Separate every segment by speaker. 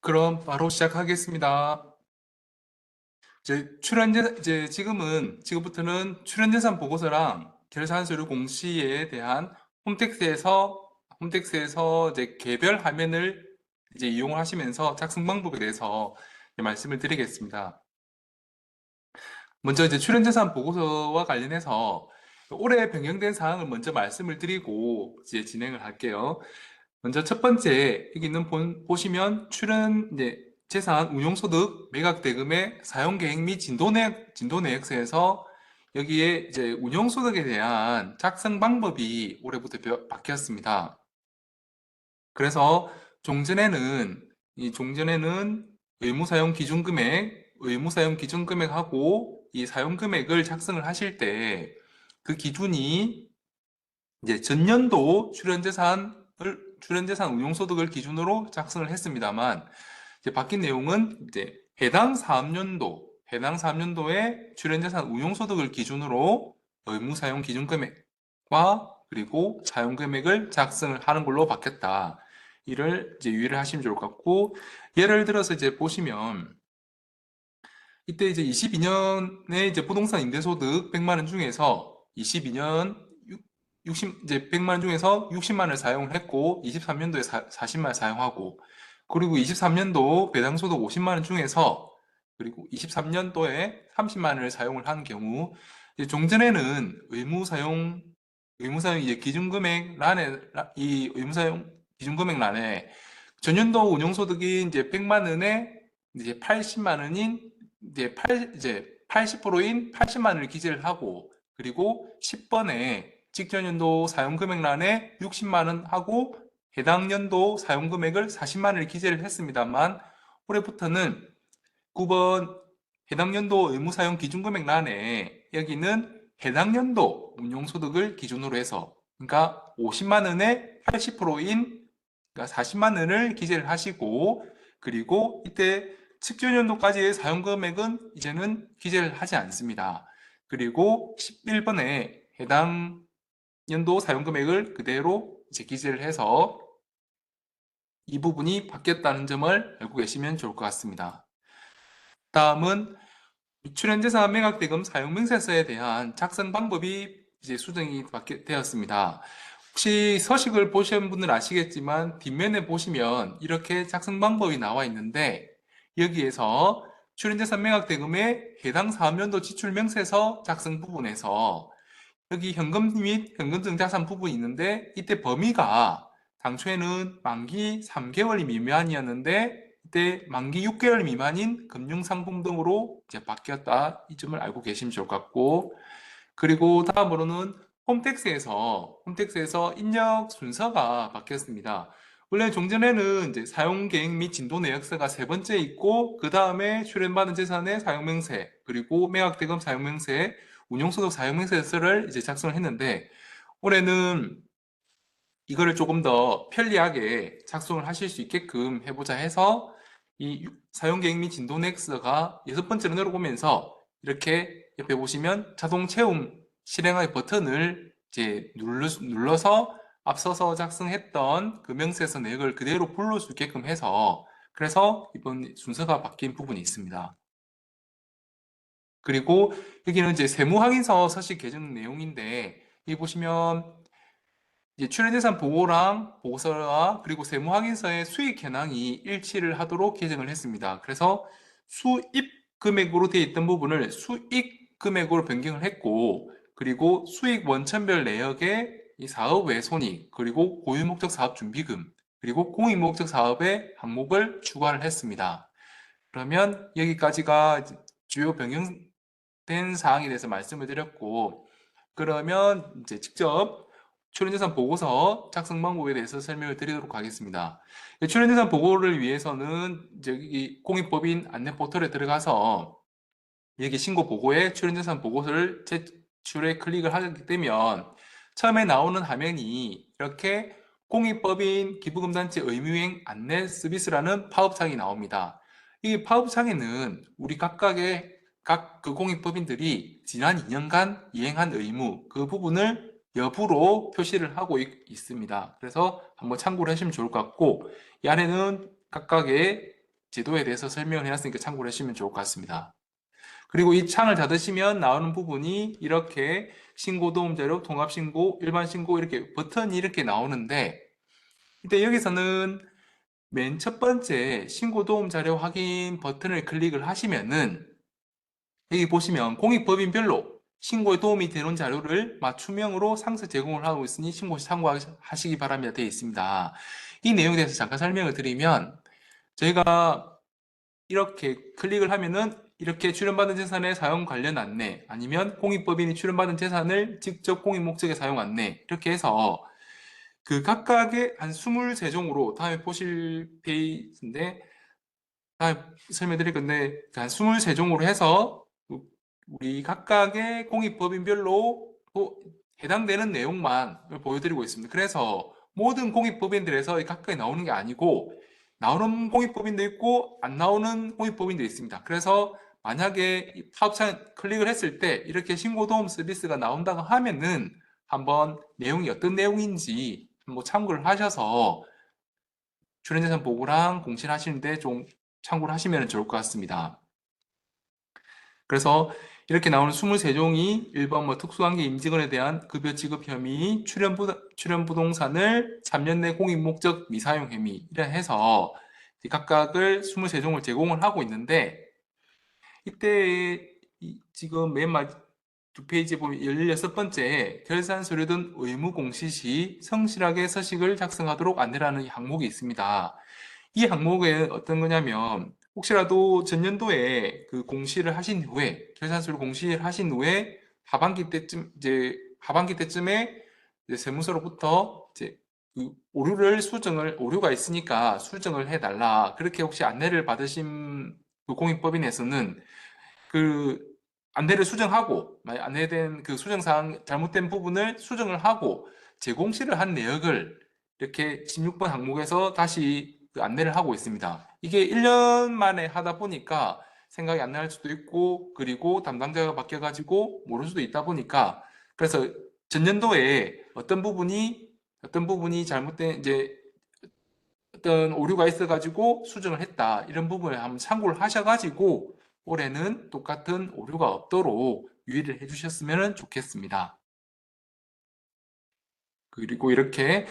Speaker 1: 그럼 바로 시작하겠습니다. 지금부터는 출연재산 보고서랑 결산 서류 공시에 대한 홈택스에서 이제 개별 화면을 이제 이용을 하시면서 작성 방법에 대해서 이제 말씀을 드리겠습니다. 먼저 이제 출연재산 보고서와 관련해서 올해 변경된 사항을 먼저 말씀을 드리고 이제 진행을 할게요. 먼저 첫 번째, 여기는 보시면 이제 재산 운용소득 매각 대금의 사용 계획 및 진도 내역서에서 여기에 이제 운용소득에 대한 작성 방법이 올해부터 바뀌었습니다. 그래서 종전에는 의무사용 기준금액하고 이 사용금액을 작성을 하실 때 그 기준이 이제 전년도 출연재산 운용소득을 기준으로 작성을 했습니다만, 이제 바뀐 내용은 이제 해당 사업년도의 출연재산 운용소득을 기준으로 의무사용 기준금액과 그리고 사용금액을 작성을 하는 걸로 바뀌었다. 이를 이제 유의를 하시면 좋을 것 같고, 예를 들어서 이제 보시면 이때 이제 22년에 이제 부동산 임대소득 100만 원 중에서 22년 60, 이제 100만 원 중에서 60만 원을 사용을 했고 23년도에 40만 원 사용하고, 그리고 23년도 배당소득 50만 원 중에서 그리고 23년도에 30만 원을 사용을 한 경우, 이제 종전에는 의무사용 이제 이 의무사용 기준금액란에 전년도 운용소득이 이제 100만 원에 이제 80만 원인 이제 80%인 80만 원을 기재를 하고, 그리고 10번에 직전 연도 사용금액란에 60만 원 하고 해당 연도 사용금액을 40만 원을 기재를 했습니다만, 올해부터는 9번 해당 연도 의무사용 기준금액란에 여기는 해당 연도 운용소득을 기준으로 해서, 그러니까 50만 원에 80%인 그러니까 40만 원을 기재를 하시고, 그리고 이때 측전 연도까지의 사용 금액은 이제는 기재를 하지 않습니다. 그리고 11번에 해당 연도 사용 금액을 그대로 이제 기재를 해서 이 부분이 바뀌었다는 점을 알고 계시면 좋을 것 같습니다. 다음은 출연재산 매각대금 사용명세서에 대한 작성 방법이 이제 수정이 되었습니다. 혹시 서식을 보신 분은 아시겠지만 뒷면에 보시면 이렇게 작성 방법이 나와 있는데, 여기에서 출연재산 매각대금의 해당 사업연도 지출명세서 작성 부분에서 여기 현금 및 현금등 자산 부분이 있는데, 이때 범위가 당초에는 만기 3개월 미만이었는데 이때 만기 6개월 미만인 금융상품 등으로 이제 바뀌었다. 이 점을 알고 계시면 좋을 것 같고, 그리고 다음으로는 홈택스에서 입력 순서가 바뀌었습니다. 원래 종전에는 이제 사용 계획 및 진도 내역서가 세 번째 있고, 그 다음에 출연받은 재산의 사용명세, 그리고 매각대금 사용명세, 운용소득 사용명세서를 이제 작성을 했는데, 올해는 이거를 조금 더 편리하게 작성을 하실 수 있게끔 해보자 해서 이 사용계획 및 진도 내역서가 여섯 번째로 내려오면서 이렇게 옆에 보시면 자동 채움 실행의 버튼을 이제 눌러서 앞서서 작성했던 그 명세서 내역을 그대로 불러올 수 있게끔 해서, 그래서 이번 순서가 바뀐 부분이 있습니다. 그리고 여기는 이제 세무확인서 서식 개정 내용인데, 여기 보시면 이제 출연재산 보고서와 그리고 세무확인서의 수익 현황이 일치를 하도록 개정을 했습니다. 그래서 수입 금액으로 되어 있던 부분을 수익 금액으로 변경을 했고, 그리고 수익 원천별 내역에 이 사업 외 손익, 그리고 고유목적 사업 준비금, 그리고 공익목적 사업의 항목을 추가를 했습니다. 그러면 여기까지가 주요 변경된 사항에 대해서 말씀을 드렸고, 그러면 이제 직접 출연재산 보고서 작성 방법에 대해서 설명을 드리도록 하겠습니다. 출연재산 보고를 위해서는 이 공익법인 안내 포털에 들어가서 여기 신고 보고에 출연재산 보고서를 제출에 클릭을 하게 되면 처음에 나오는 화면이 이렇게 공익법인 기부금단체 의무이행 안내 서비스라는 팝업창이 나옵니다. 이 팝업창에는 우리 각각의 각 그 공익법인들이 지난 2년간 이행한 의무 그 부분을 여부로 표시를 하고 있습니다. 그래서 한번 참고를 하시면 좋을 것 같고, 이 안에는 각각의 제도에 대해서 설명을 해놨으니까 참고를 하시면 좋을 것 같습니다. 그리고 이 창을 닫으시면 나오는 부분이 이렇게 신고 도움 자료, 통합 신고, 일반 신고 이렇게 버튼이 이렇게 나오는데 이때 여기서는 맨 첫 번째 신고 도움 자료 확인 버튼을 클릭을 하시면은 여기 보시면 공익법인별로 신고에 도움이 되는 자료를 맞춤형으로 상세 제공을 하고 있으니 신고 시 참고하시기 바랍니다. 되어 있습니다. 이 내용에 대해서 잠깐 설명을 드리면 저희가 이렇게 클릭을 하면은 이렇게 출연받은 재산의 사용 관련 안내 아니면 공익법인이 출연받은 재산을 직접 공익 목적에 사용 안내 이렇게 해서 그 각각의 한 23종으로 다음에 보실 페이지인데 다음에 설명드릴 건데 한 23종으로 해서 우리 각각의 공익법인별로 해당되는 내용만 보여드리고 있습니다. 그래서 모든 공익법인들에서 각각에 나오는 게 아니고 나오는 공익법인도 있고 안 나오는 공익법인도 있습니다. 그래서 만약에 사업창 클릭을 했을 때 이렇게 신고도움 서비스가 나온다고 하면은 한번 내용이 어떤 내용인지 한번 참고를 하셔서 출연재산 보고랑 공시하시는데 좀 참고를 하시면 좋을 것 같습니다. 그래서 이렇게 나오는 23종이 1번 특수관계 임직원에 대한 급여 지급 혐의, 출연부동산을 3년 내 공익목적 미사용 혐의 이래 해서 각각을 23종을 제공을 하고 있는데 이때 지금 맨 두 페이지에 보면 16번째 결산 서류 등 의무 공시 시 성실하게 서식을 작성하도록 안내라는 항목이 있습니다. 이 항목에 어떤 거냐면 혹시라도 전년도에 그 공시를 하신 후에 결산서를 공시를 하신 후에 하반기 때쯤에 이제 세무서로부터 이제 그 오류가 있으니까 수정을 해달라 그렇게 혹시 안내를 받으신 그 공익법인에서는 그 안내를 수정하고 만약 안내된 그 수정사항 잘못된 부분을 수정을 하고 재공시를 한 내역을 이렇게 16번 항목에서 다시 그 안내를 하고 있습니다. 이게 1년 만에 하다 보니까 생각이 안 날 수도 있고 그리고 담당자가 바뀌어가지고 모를 수도 있다 보니까 그래서 전년도에 어떤 부분이 잘못된 이제 어떤 오류가 있어가지고 수정을 했다 이런 부분을 한번 참고를 하셔가지고 올해는 똑같은 오류가 없도록 유의를 해주셨으면 좋겠습니다. 그리고 이렇게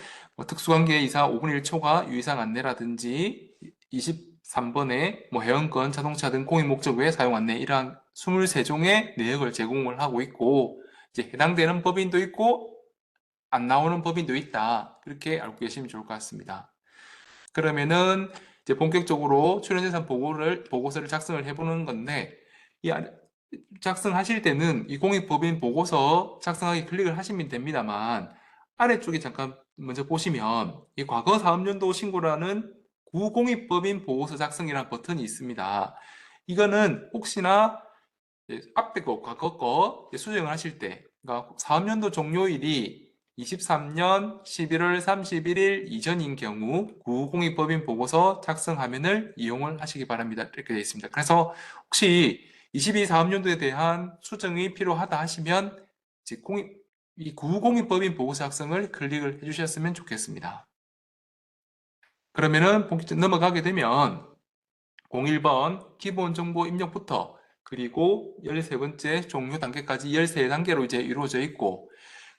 Speaker 1: 특수관계 이사 5분의 1초가 유의사항 안내라든지 23번에 회원권, 자동차 등 공익 목적 외 사용 안내 이러한 23종의 내역을 제공을 하고 있고 이제 해당되는 법인도 있고 안 나오는 법인도 있다. 그렇게 알고 계시면 좋을 것 같습니다. 그러면은 이제 본격적으로 출연재산 보고서를 작성을 해보는 건데 이 작성하실 때는 이 공익법인 보고서 작성하기 클릭을 하시면 됩니다만 아래쪽에 잠깐 먼저 보시면 이 과거 사업연도 신고라는 구공익법인 보고서 작성이라는 버튼이 있습니다. 이거는 혹시나 앞에 거, 과거 거 수정을 하실 때 그러니까 사업연도 종료일이 23년 11월 31일 이전인 경우 구공익법인 보고서 작성화면을 이용을 하시기 바랍니다. 이렇게 되어 있습니다. 그래서 혹시 22 사업연도에 대한 수정이 필요하다 하시면 이 구공익법인 보고서 작성을 클릭을 해주셨으면 좋겠습니다. 그러면은 본격적으로 넘어가게 되면 01번 기본정보 입력부터 그리고 13번째 종료 단계까지 13단계로 이제 이루어져 있고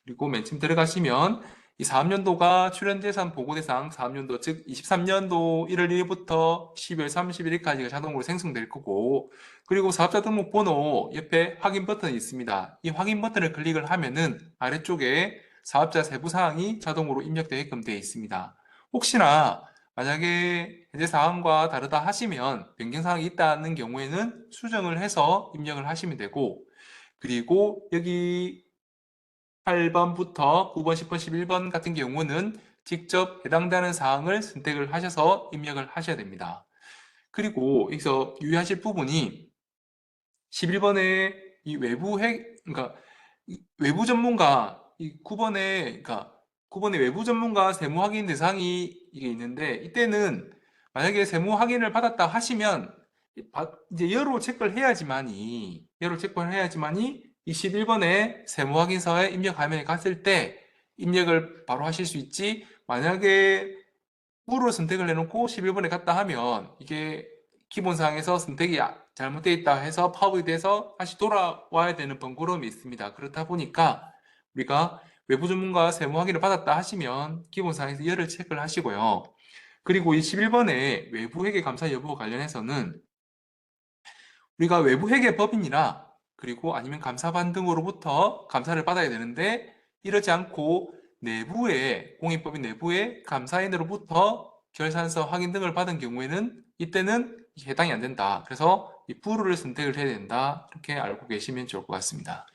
Speaker 1: 그리고 맨 처음 들어가시면 이 사업연도가 출연재산 보고대상 사업연도 즉 23년도 1월 1일부터 12월 31일까지가 자동으로 생성될 거고 그리고 사업자 등록번호 옆에 확인 버튼이 있습니다. 이 확인 버튼을 클릭을 하면은 아래쪽에 사업자 세부사항이 자동으로 입력되게끔 되어 있습니다. 혹시나 만약에 현재 사항과 다르다 하시면 변경사항이 있다는 경우에는 수정을 해서 입력을 하시면 되고 그리고 여기 8번부터 9번, 10번, 11번 같은 경우는 직접 해당되는 사항을 선택을 하셔서 입력을 하셔야 됩니다. 그리고 여기서 유의하실 부분이 11번에 이 그러니까 외부 전문가, 이 9번에 외부 전문가 세무 확인 대상이 이게 있는데 이때는 만약에 세무 확인을 받았다 하시면 이제 여로 체크를 해야지만이 이 11번에 세무 확인서에 입력 화면에 갔을 때 입력을 바로 하실 수 있지 만약에 무를 선택을 해놓고 11번에 갔다 하면 이게 기본사항에서 선택이 잘못되어 있다 해서 파업이 돼서 다시 돌아와야 되는 번거로움이 있습니다. 그렇다 보니까 우리가 외부 전문가 세무 확인을 받았다 하시면 기본사항에서 열을 체크를 하시고요. 그리고 이 11번의 외부 회계 감사 여부 관련해서는 우리가 외부 회계 법인이나 그리고 아니면 감사반 등으로부터 감사를 받아야 되는데 이러지 않고 내부의 공익법인 내부의 감사인으로부터 결산서 확인 등을 받은 경우에는 이때는 해당이 안 된다. 그래서 이 부루를 선택을 해야 된다. 이렇게 알고 계시면 좋을 것 같습니다.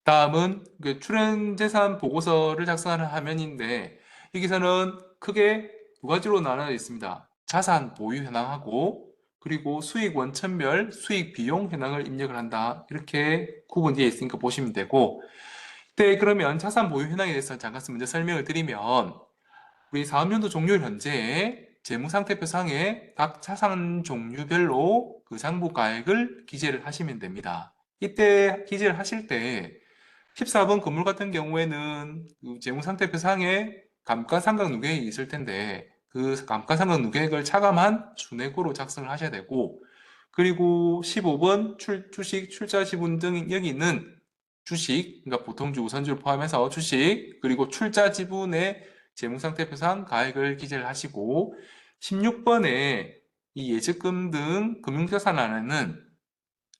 Speaker 1: 다음은 그 출연재산 보고서를 작성하는 화면인데 여기서는 크게 두 가지로 나눠져 있습니다. 자산 보유 현황하고 그리고 수익 원천별 수익 비용 현황을 입력을 한다. 이렇게 구분되어 있으니까 보시면 되고 네, 그러면 자산 보유 현황에 대해서 잠깐 먼저 설명을 드리면 우리 사업연도 종료 현재 재무상태표상에 각 자산 종류별로 그 장부가액을 기재를 하시면 됩니다. 이때 기재를 하실 때 14번 건물 같은 경우에는 그 재무상태표상에 감가상각 누계액이 있을 텐데 그 감가상각 누계액을 차감한 준액으로 작성을 하셔야 되고 그리고 15번 주식 출자 지분 등 여기 있는 주식, 그러니까 보통주, 우선주를 포함해서 주식 그리고 출자 지분의 재무상태표상 가액을 기재를 하시고 16번에 이 예적금 등 금융자산안에는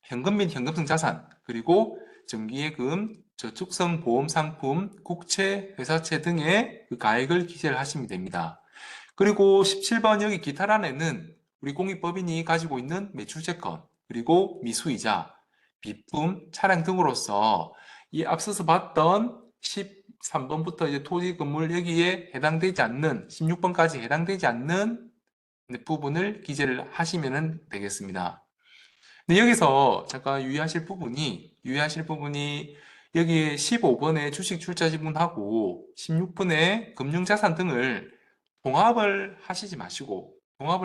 Speaker 1: 현금 및 현금성 자산 그리고 정기예금, 저축성 보험상품, 국채, 회사채 등의 그 가액을 기재를 하시면 됩니다. 그리고 17번 여기 기타란에는 우리 공익법인이 가지고 있는 매출채권, 그리고 미수이자, 비품, 차량 등으로서 이 앞서서 봤던 13번부터 이제 토지, 건물 여기에 해당되지 않는 16번까지 해당되지 않는 부분을 기재를 하시면 되겠습니다. 근데 여기서 잠깐 유의하실 부분이 여기에 15번에 주식 출자 지분하고 16번에 금융자산 등을 동합을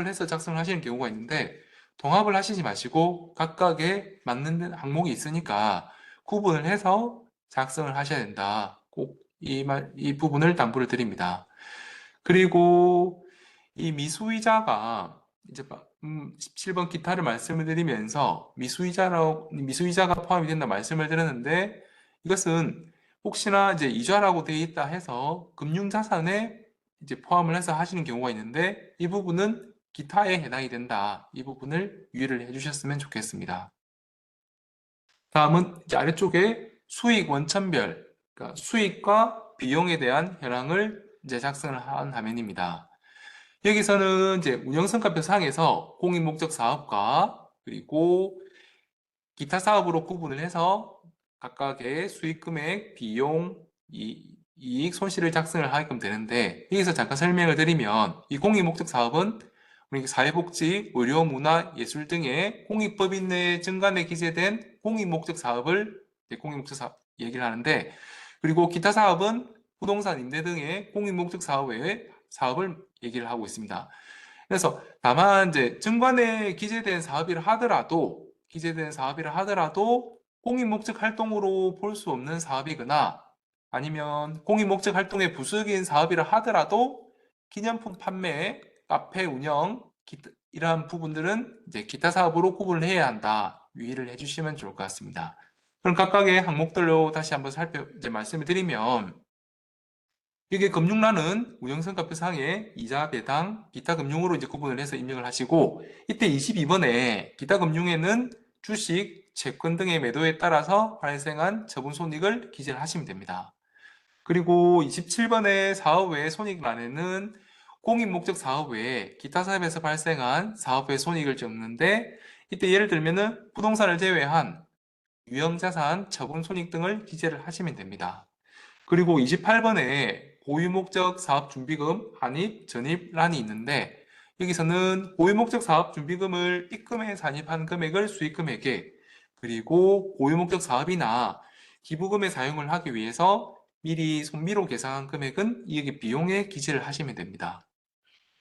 Speaker 1: 해서 작성을 하시는 경우가 있는데 동합을 하시지 마시고 각각에 맞는 항목이 있으니까 구분을 해서 작성을 하셔야 된다. 꼭 이 부분을 당부를 드립니다. 그리고 이 미수이자가 이제 17번 기타를 말씀을 드리면서 미수이자가 포함이 된다 말씀을 드렸는데 이것은 혹시나 이제 이자라고 되어 있다 해서 금융자산에 이제 포함을 해서 하시는 경우가 있는데 이 부분은 기타에 해당이 된다. 이 부분을 유의를 해주셨으면 좋겠습니다. 다음은 이제 아래쪽에 수익 원천별, 그러니까 수익과 비용에 대한 현황을 이제 작성을 한 화면입니다. 여기서는 이제 운영성과표 상에서 공익목적 사업과 그리고 기타 사업으로 구분을 해서 각각의 수익금액, 비용, 이익, 손실을 작성을 하게끔 되는데 여기서 잠깐 설명을 드리면 이 공익목적 사업은 우리 사회복지, 의료, 문화, 예술 등의 공익법인 내 정관에 기재된 공익목적 사업을 공익목적 사업 얘기를 하는데 그리고 기타 사업은 부동산 임대 등의 공익목적 사업을 얘기를 하고 있습니다. 그래서 다만 이제 정관에 기재된 사업이라 하더라도 공익 목적 활동으로 볼 수 없는 사업이거나 아니면 공익 목적 활동의 부수적인 사업이라 하더라도 기념품 판매, 카페 운영 이러한 부분들은 이제 기타 사업으로 구분을 해야 한다. 유의를 해주시면 좋을 것 같습니다. 그럼 각각의 항목들로 다시 한번 이제 말씀을 드리면 이게 금융란은 운영성과표상에 이자 배당, 기타 금융으로 이제 구분을 해서 입력을 하시고 이때 22번에 기타 금융에는 주식, 채권 등의 매도에 따라서 발생한 처분 손익을 기재를 하시면 됩니다. 그리고 27번의 사업 외 손익란에는 공익 목적 사업 외에 기타 사업에서 발생한 사업 외 손익을 적는데 이때 예를 들면은 부동산을 제외한 유형자산, 처분 손익 등을 기재를 하시면 됩니다. 그리고 28번에 고유목적 사업준비금, 한입, 전입란이 있는데 여기서는 고유목적 사업준비금을 입금해 산입한 금액을 수익금액에 그리고 고유목적 사업이나 기부금에 사용을 하기 위해서 미리 손미로 계산한 금액은 이익 비용에 기재를 하시면 됩니다.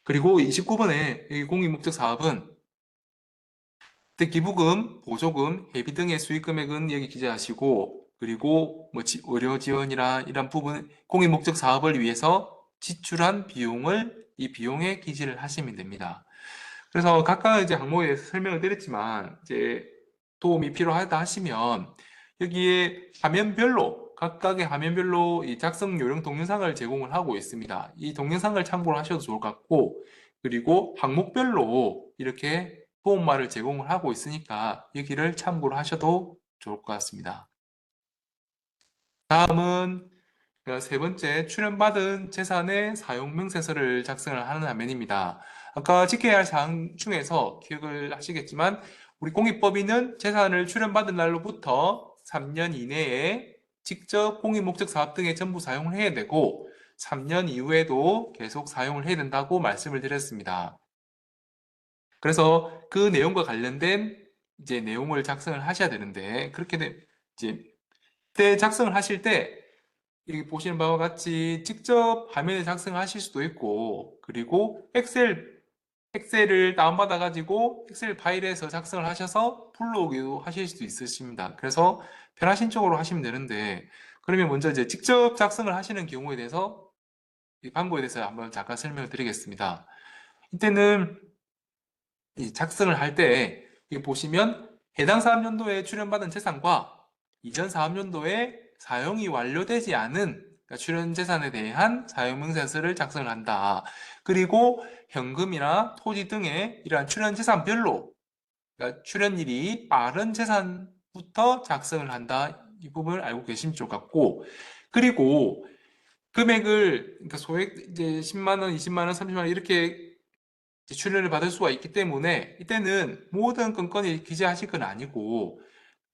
Speaker 1: 그리고 29번에 공익목적 사업은 기부금, 보조금, 회비 등의 수익금액은 여기 기재하시고 그리고 뭐 의료 지원이나 이런 부분 공익 목적 사업을 위해서 지출한 비용을 이 비용에 기재를 하시면 됩니다. 그래서 각각 이제 항목에 대해서 설명을 드렸지만 이제 도움이 필요하다 하시면 여기에 화면별로 각각의 화면별로 이 작성 요령 동영상을 제공을 하고 있습니다. 이 동영상을 참고를 하셔도 좋을 것 같고 그리고 항목별로 이렇게 도움말을 제공을 하고 있으니까 여기를 참고를 하셔도 좋을 것 같습니다. 다음은 세 번째, 출연받은 재산의 사용 명세서를 작성을 하는 화면입니다. 아까 지켜야 할 사항 중에서 기억을 하시겠지만 우리 공익법인은 재산을 출연받은 날로부터 3년 이내에 직접 공익 목적 사업 등에 전부 사용을 해야 되고 3년 이후에도 계속 사용을 해야 된다고 말씀을 드렸습니다. 그래서 그 내용과 관련된 이제 내용을 작성을 하셔야 되는데 그렇게 이제 때 작성을 하실 때 여기 보시는 바와 같이 직접 화면에 작성하실 수도 있고 그리고 엑셀을 다운받아 가지고 엑셀 파일에서 작성을 하셔서 불러오기도 하실 수도 있으십니다. 그래서 편하신 쪽으로 하시면 되는데 그러면 먼저 이제 직접 작성을 하시는 경우에 대해서 이 방법에 대해서 한번 잠깐 설명을 드리겠습니다. 이때는 이 작성을 할 때 여기 보시면 해당 사업연도에 출연받은 재산과 이전 사업연도에 사용이 완료되지 않은 그러니까 출연 재산에 대한 사용명세서를 작성을 한다. 그리고 현금이나 토지 등의 이러한 출연 재산별로 그러니까 출연일이 빠른 재산부터 작성을 한다. 이 부분을 알고 계시면 좋을 것 같고 그리고 금액을 그러니까 소액 이제 10만 원, 20만 원, 30만 원 이렇게 출연을 받을 수가 있기 때문에 이때는 모든 건건이 기재하실 건 아니고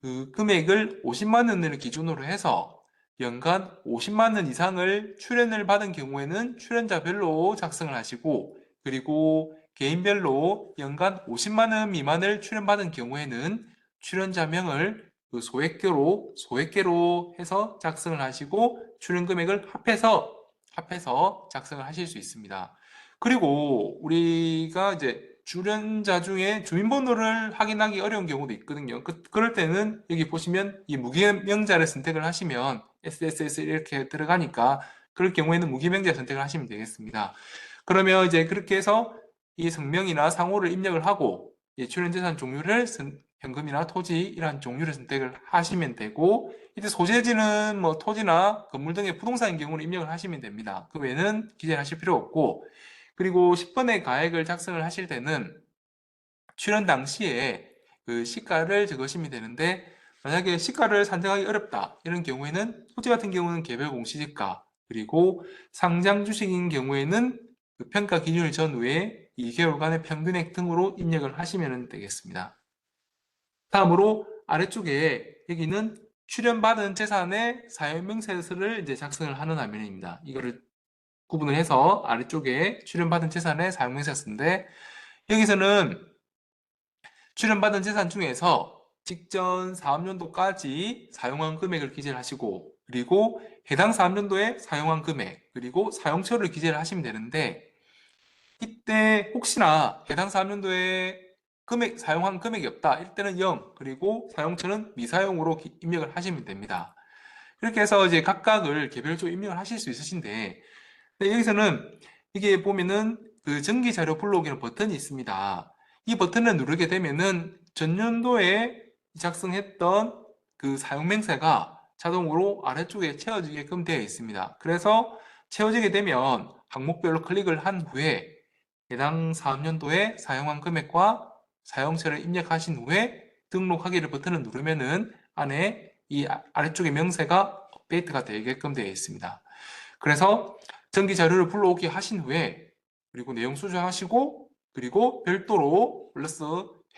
Speaker 1: 그 금액을 50만 원을 기준으로 해서 연간 50만 원 이상을 출연을 받은 경우에는 출연자별로 작성을 하시고 그리고 개인별로 연간 50만 원 미만을 출연받은 경우에는 출연자명을 그 소액계로 해서 작성을 하시고 출연 금액을 합해서 작성을 하실 수 있습니다. 그리고 우리가 이제 출연자 중에 주민번호를 확인하기 어려운 경우도 있거든요. 그럴 때는 여기 보시면 이 무기명자를 선택을 하시면 SSS 이렇게 들어가니까 그럴 경우에는 무기명자 선택을 하시면 되겠습니다. 그러면 이제 그렇게 해서 이 성명이나 상호를 입력을 하고 출연재산 종류를 현금이나 토지 이러한 종류를 선택을 하시면 되고 이제 소재지는 뭐 토지나 건물 등의 부동산인 경우는 입력을 하시면 됩니다. 그 외에는 기재를 하실 필요 없고 그리고 10번의 가액을 작성을 하실 때는 출연 당시에 그 시가를 적으시면 되는데 만약에 시가를 산정하기 어렵다 이런 경우에는 토지 같은 경우는 개별 공시지가 그리고 상장 주식인 경우에는 그 평가 기준일 전후에 2개월간의 평균액 등으로 입력을 하시면 되겠습니다. 다음으로 아래쪽에 여기는 출연받은 재산의 사용명세서를 이제 작성을 하는 화면입니다. 이거를 구분을 해서 아래쪽에 출연받은 재산의 사용명세서인데 여기서는 출연받은 재산 중에서 직전 사업연도까지 사용한 금액을 기재를 하시고 그리고 해당 사업연도에 사용한 금액 그리고 사용처를 기재를 하시면 되는데 이때 혹시나 해당 사업연도에 사용한 금액이 없다. 이때는 0 그리고 사용처는 미사용으로 입력을 하시면 됩니다. 이렇게 해서 이제 각각을 개별적으로 입력을 하실 수 있으신데 여기서는 이게 보면은 그 정기 자료 불러오기는 버튼이 있습니다. 이 버튼을 누르게 되면은 전년도에 작성했던 그 사용명세가 자동으로 아래쪽에 채워지게끔 되어 있습니다. 그래서 채워지게 되면 항목별로 클릭을 한 후에 해당 사업연도에 사용한 금액과 사용처를 입력하신 후에 등록하기를 버튼을 누르면은 안에 이 아래쪽에 명세가 업데이트가 되게끔 되어 있습니다. 그래서 정기 자료를 불러오게 하신 후에 그리고 내용 수정하시고 그리고 별도로 플러스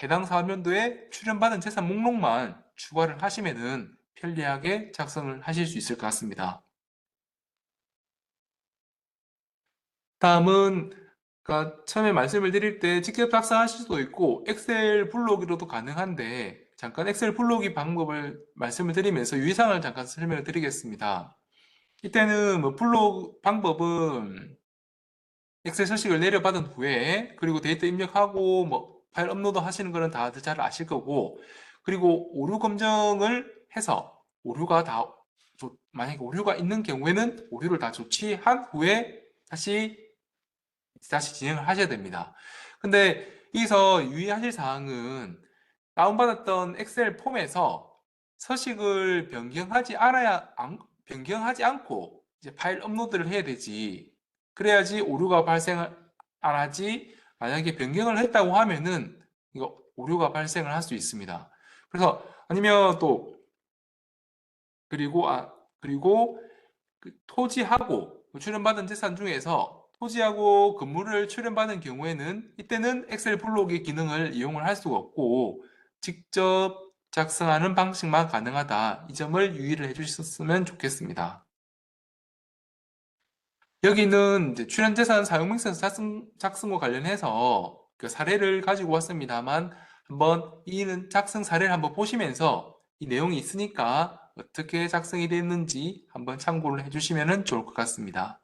Speaker 1: 해당 사업연도에 출연받은 재산 목록만 추가를 하시면은 편리하게 작성을 하실 수 있을 것 같습니다. 다음은 그러니까 처음에 말씀을 드릴 때 직접 작성하실 수도 있고 엑셀 불러오기로도 가능한데 잠깐 엑셀 불러오기 방법을 말씀을 드리면서 유의사항을 잠깐 설명을 드리겠습니다. 이때는 뭐 불러오기 방법은 엑셀 서식을 내려받은 후에 그리고 데이터 입력하고 뭐 파일 업로드 하시는 거는 다들 잘 아실 거고 그리고 오류 검정을 해서 오류가 다 만약에 오류가 있는 경우에는 오류를 다 조치한 후에 다시 다시 진행을 하셔야 됩니다. 근데 여기서 유의하실 사항은 다운받았던 엑셀 폼에서 서식을 변경하지 않고 이제 파일 업로드를 해야 되지. 그래야지 오류가 발생을 안 하지. 만약에 변경을 했다고 하면은 이거 오류가 발생을 할 수 있습니다. 그래서 아니면 또 그리고 그 토지하고 출연받은 재산 중에서 토지하고 건물을 출연받은 경우에는 이때는 엑셀 블록의 기능을 이용을 할 수가 없고 직접 작성하는 방식만 가능하다. 이 점을 유의를 해주셨으면 좋겠습니다. 여기는 이제 출연재산 사용명세 작성과 관련해서 그 사례를 가지고 왔습니다만 한번 이는 작성 사례를 한번 보시면서 이 내용이 있으니까 어떻게 작성이 됐는지 한번 참고를 해주시면 좋을 것 같습니다.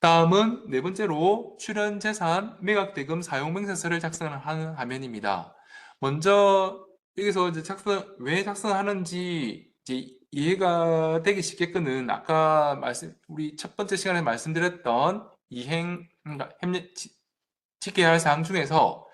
Speaker 1: 다음은 네 번째로 출연재산 매각대금 사용명세서를 작성하는 화면입니다. 먼저 여기서 이제 왜 작성하는지 이제 이해가 되기 쉽게끔은 아까 우리 첫 번째 시간에 말씀드렸던 그러니까 지켜야 할 사항 중에서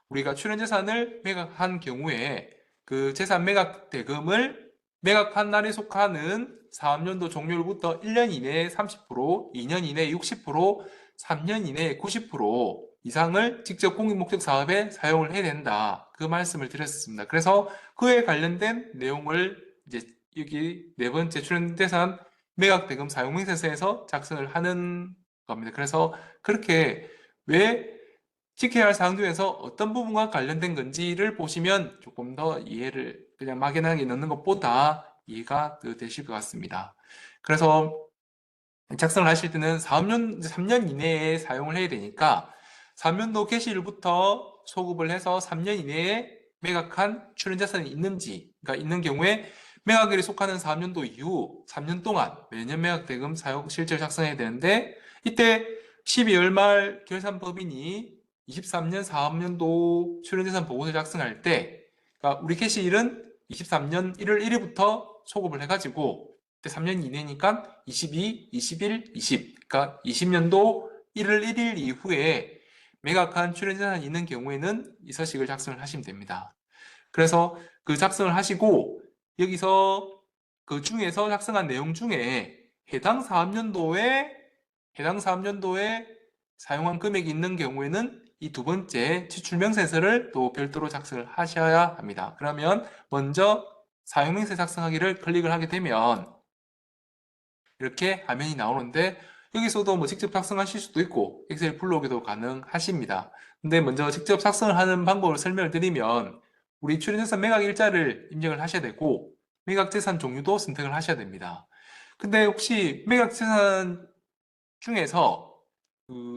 Speaker 1: 우리가 출연재산을 매각한 경우에 그 재산 매각 대금을 매각한 날에 속하는 사업연도 종료일부터 1년 이내에 30%, 2년 이내에 60%, 3년 이내에 90% 이상을 직접 공익목적 사업에 사용을 해야 된다. 그 말씀을 드렸습니다. 그래서 그에 관련된 내용을 이제 여기 네 번째 출연재산 매각대금 사용명세서에서 작성을 하는 겁니다. 그래서 그렇게 왜 지켜야 할 사항 중에서 어떤 부분과 관련된 건지를 보시면 조금 더 이해를 그냥 막연하게 넣는 것보다 이해가 더 되실 것 같습니다. 그래서 작성을 하실 때는 3년 이내에 사용을 해야 되니까 3년도 개시일부터 소급을 해서 3년 이내에 매각한 출연자산이 있는지, 그러니까 있는 경우에 매각일에 속하는 3년도 이후 3년 동안 매년 매각대금 사용 실제를 작성해야 되는데 이때 12월 말 결산법인이 23년 사업연도 출연재산 보고서 작성할 때, 그러니까 우리 캐시일은 23년 1월 1일부터 소급을 해가지고 3년 이내니까 22, 21, 20, 그러니까 20년도 1월 1일 이후에 매각한 출연재산이 있는 경우에는 이 서식을 작성을 하시면 됩니다. 그래서 그 작성을 하시고 여기서 그 중에서 작성한 내용 중에 해당 사업연도에 사용한 금액이 있는 경우에는 이 두 번째 지출명세서를 또 별도로 작성을 하셔야 합니다. 그러면 먼저 사용명세 작성하기를 클릭을 하게 되면 이렇게 화면이 나오는데 여기서도 뭐 직접 작성하실 수도 있고 엑셀 블록에도 가능하십니다. 근데 먼저 직접 작성을 하는 방법을 설명을 드리면 우리 출연재산 매각 일자를 입력을 하셔야 되고 매각재산 종류도 선택을 하셔야 됩니다. 근데 혹시 매각재산 중에서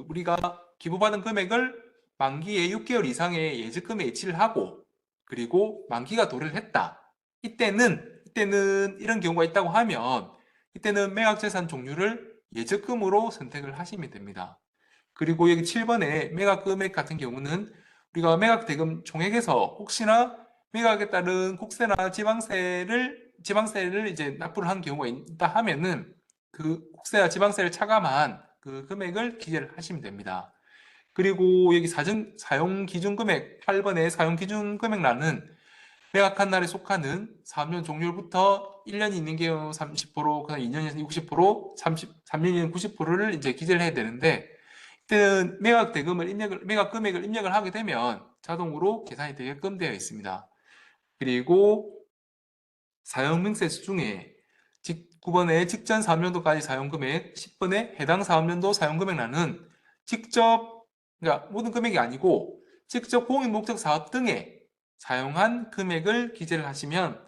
Speaker 1: 우리가 기부받은 금액을 만기에 6개월 이상의 예적금에 예치를 하고 그리고 만기가 도래를 했다. 이때는 이런 경우가 있다고 하면 이때는 매각재산 종류를 예적금으로 선택을 하시면 됩니다. 그리고 여기 7번에 매각금액 같은 경우는 우리가 매각대금 총액에서 혹시나 매각에 따른 국세나 지방세를 이제 납부를 한 경우가 있다 하면은 그 국세나 지방세를 차감한 그 금액을 기재를 하시면 됩니다. 그리고 여기 사용기준금액 8번의 사용기준금액란은 매각한 날에 속하는 사업년 종료부터 1년이 있는 경우 30%, 그다음 2년에서 60%, 3년이면 90%를 이제 기재를 해야 되는데 이때는 매각 금액을 입력을 하게 되면 자동으로 계산이 되게끔 되어 있습니다. 그리고 사용 명세서 중에 9번에 직전 사업연도까지 사용금액, 10번에 해당 사업연도 사용금액란은 그러니까 모든 금액이 아니고 직접 공익목적 사업 등에 사용한 금액을 기재를 하시면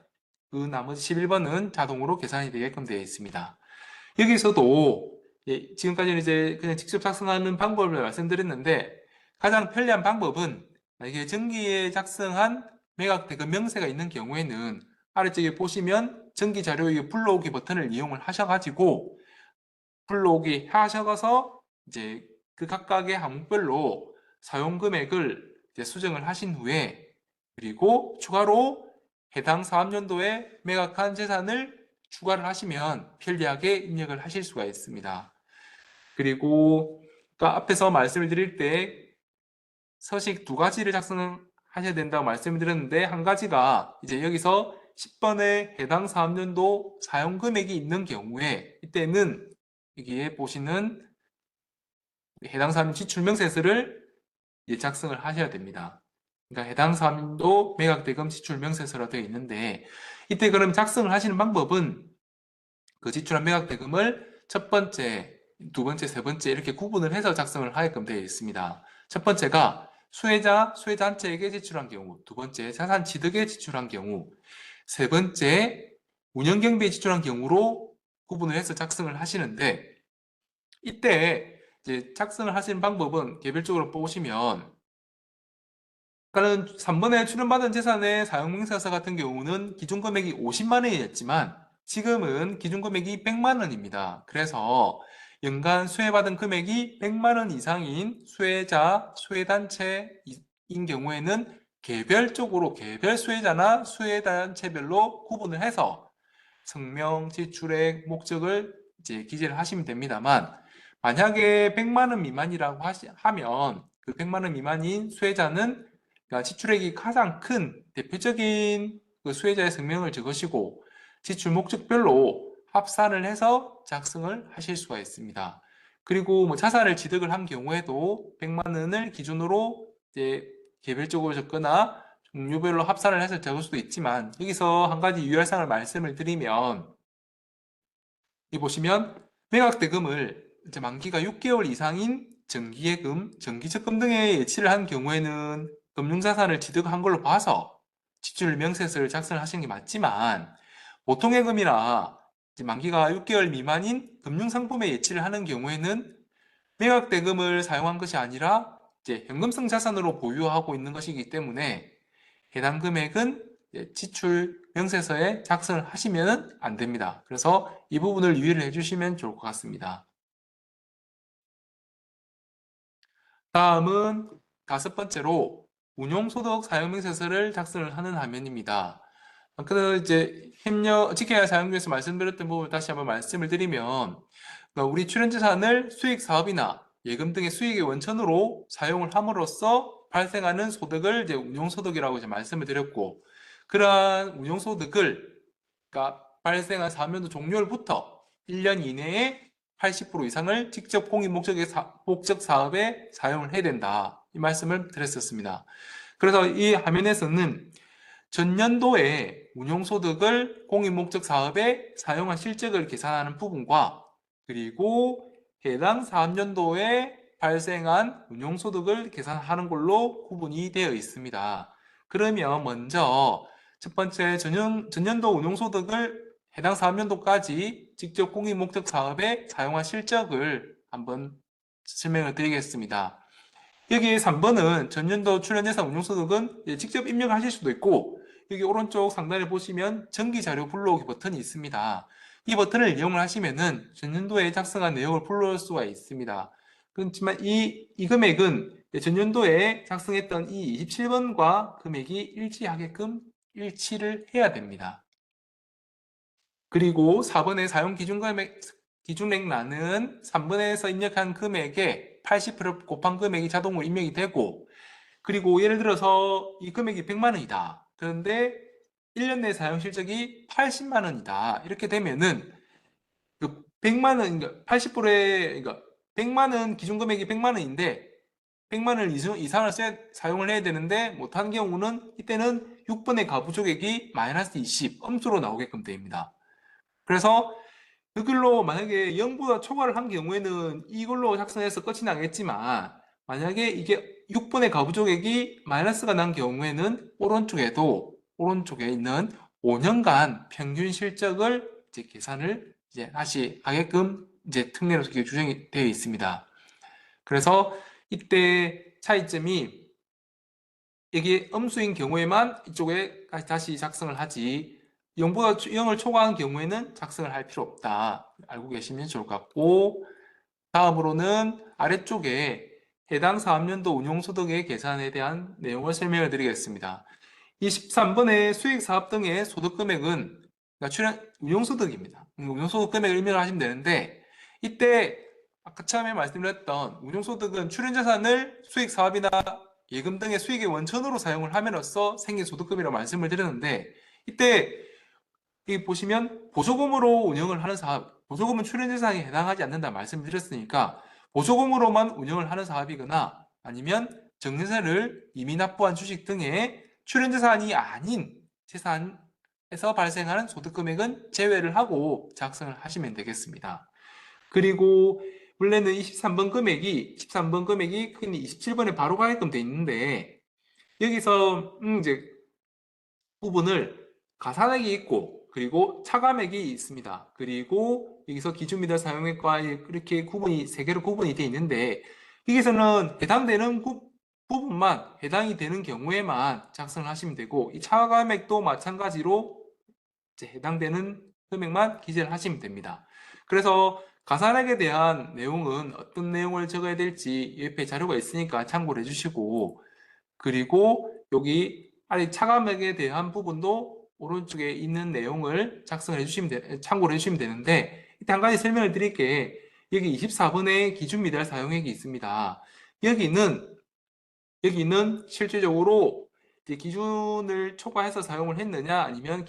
Speaker 1: 그 나머지 11번은 자동으로 계산이 되게끔 되어 있습니다. 여기서도 지금까지는 이제 그냥 직접 작성하는 방법을 말씀드렸는데 가장 편리한 방법은 만약에 정기에 작성한 매각대금 명세가 있는 경우에는 아래쪽에 보시면 정기 자료의 불러오기 버튼을 이용을 하셔가지고 불러오기 하셔서 이제 그 각각의 항목별로 사용 금액을 이제 수정을 하신 후에 그리고 추가로 해당 사업연도에 매각한 재산을 추가를 하시면 편리하게 입력을 하실 수가 있습니다. 그리고 앞에서 말씀을 드릴 때 서식 두 가지를 작성하셔야 된다고 말씀을 드렸는데, 한 가지가 이제 여기서 10번에 해당 사업연도 사용 금액이 있는 경우에, 이때는 여기에 보시는 해당 사업연 지출명세서를 작성을 하셔야 됩니다. 그러니까 해당 사업연도 매각대금 지출명세서로 되어 있는데, 이때 그럼 작성을 하시는 방법은 그 지출한 매각대금을 첫 번째, 두 번째, 세 번째 이렇게 구분을 해서 작성을 하게끔 되어 있습니다. 첫 번째가 수혜자, 수혜단체에게 지출한 경우, 두 번째 자산취득에 지출한 경우, 세 번째 운영경비에 지출한 경우로 구분을 해서 작성을 하시는데, 이때 이제 작성을 하시는 방법은 개별적으로 보시면, 아까는 3번에 출연받은 재산의 사용명세서 같은 경우는 기준금액이 50만 원이었지만 지금은 기준금액이 100만 원입니다. 그래서 연간 수혜받은 금액이 100만 원 이상인 수혜자, 수혜단체인 경우에는 개별적으로 개별 수혜자나 수혜단체별로 구분을 해서 성명, 지출액, 목적을 이제 기재를 하시면 됩니다만, 만약에 100만 원 미만이라고 하면 그 100만 원 미만인 수혜자는, 그러니까 지출액이 가장 큰 대표적인 그 수혜자의 성명을 적으시고 지출 목적별로 합산을 해서 작성을 하실 수가 있습니다. 그리고 뭐 자산을 취득을 한 경우에도 100만 원을 기준으로 이제 개별적으로 적거나 종류별로 합산을 해서 적을 수도 있지만, 여기서 한 가지 유의사항을 말씀을 드리면, 이 보시면 매각대금을 이제 만기가 6개월 이상인 정기예금, 정기적금 등에 예치를 한 경우에는 금융자산을 취득한 걸로 봐서 지출 명세서를 작성을 하시는 게 맞지만, 보통예금이나 이제 만기가 6개월 미만인 금융상품에 예치를 하는 경우에는 매각대금을 사용한 것이 아니라 이제 현금성 자산으로 보유하고 있는 것이기 때문에 해당 금액은 지출 명세서에 작성을 하시면 안 됩니다. 그래서 이 부분을 유의를 해주시면 좋을 것 같습니다. 다음은 다섯 번째로 운용소득 사용명세서를 작성을 하는 화면입니다. 그 이제 지켜야 할 사용명에서 말씀드렸던 부분을 다시 한번 말씀을 드리면, 우리 출연재산을 수익사업이나 예금 등의 수익의 원천으로 사용을 함으로써 발생하는 소득을 이제 운용소득이라고 이제 말씀을 드렸고, 그러한 운용소득을, 그러니까 발생한 사업연도 종료일부터 1년 이내에 80% 이상을 직접 공익 목적 사업에 사용을 해야 된다, 이 말씀을 드렸었습니다. 그래서 이 화면에서는 전년도에 운용소득을 공익 목적 사업에 사용한 실적을 계산하는 부분과, 그리고 해당 사업연도에 발생한 운용소득을 계산하는 걸로 구분이 되어 있습니다. 그러면 먼저 첫 번째 전년도 운용소득을 해당 사업연도까지 직접 공익 목적 사업에 사용한 실적을 한번 설명을 드리겠습니다. 여기 3번은 전년도 출연재산 운용소득은 직접 입력하실 수도 있고, 여기 오른쪽 상단에 보시면 정기자료 불러오기 버튼이 있습니다. 이 버튼을 이용을 하시면은 전년도에 작성한 내용을 불러올 수가 있습니다. 그렇지만 이 금액은 전년도에 작성했던 이 27번과 금액이 일치하게끔 일치를 해야 됩니다. 그리고 4번의 기준액란은 3번에서 입력한 금액의 80% 곱한 금액이 자동으로 입력이 되고, 그리고 예를 들어서 이 금액이 100만 원이다. 그런데 1년 내 사용 실적이 80만 원이다. 이렇게 되면은 그 100만 원, 그러니까 80%의, 그러니까 100만 원, 기준 금액이 100만 원인데 100만 원 이상을 사용을 해야 되는데 못한 경우는 이때는 6번의 가부조액이 마이너스 20, 엄수로 나오게끔 됩니다. 그래서 그걸로 만약에 0보다 초과를 한 경우에는 이걸로 작성해서 끝이 나겠지만, 만약에 이게 6번의 가부조액이 마이너스가 난 경우에는 오른쪽에 있는 5년간 평균 실적을 이제 계산을 이제 다시 하게끔 이제 특례로 규정이 되어 있습니다. 그래서 이때 차이점이, 이게 음수인 경우에만 이쪽에 다시 작성을 하지, 0을 초과한 경우에는 작성을 할 필요 없다, 알고 계시면 좋을 것 같고, 다음으로는 아래쪽에 해당 사업연도 운용소득의 계산에 대한 내용을 설명을 드리겠습니다. 이 13번의 수익사업 등의 소득금액은 그러니까 운용소득입니다. 운용소득 금액을 입력을 하시면 되는데, 이때 아까 처음에 말씀드렸던 운용소득은 출연자산을 수익 사업이나 예금 등의 수익의 원천으로 사용을 함으로써 생긴 소득금이라고 말씀을 드렸는데, 이때 여기 보시면 보조금으로 운영을 하는 사업, 보조금은 출연재산에 해당하지 않는다 말씀을 드렸으니까 보조금으로만 운영을 하는 사업이거나 아니면 정제세를 이미 납부한 주식 등의 출연재산이 아닌 재산에서 발생하는 소득금액은 제외를 하고 작성을 하시면 되겠습니다. 그리고 원래는 23번 금액이 흔히 27번에 바로 가게끔 돼 있는데, 여기서 이제 부분을 가산액이 있고 그리고 차감액이 있습니다. 그리고 여기서 기준미달 사용액과 이렇게 세 개로 구분이 되어 있는데, 여기서는 해당되는 부분만 해당이 되는 경우에만 작성을 하시면 되고, 이 차감액도 마찬가지로 이제 해당되는 금액만 기재를 하시면 됩니다. 그래서 가산액에 대한 내용은 어떤 내용을 적어야 될지 옆에 자료가 있으니까 참고를 해주시고, 그리고 여기 아래 차감액에 대한 부분도 오른쪽에 있는 내용을 참고를 해주시면 되는데, 이때 한 가지 설명을 드릴게. 여기 24번에 기준 미달 사용액이 있습니다. 여기는 실질적으로 이제 기준을 초과해서 사용을 했느냐 아니면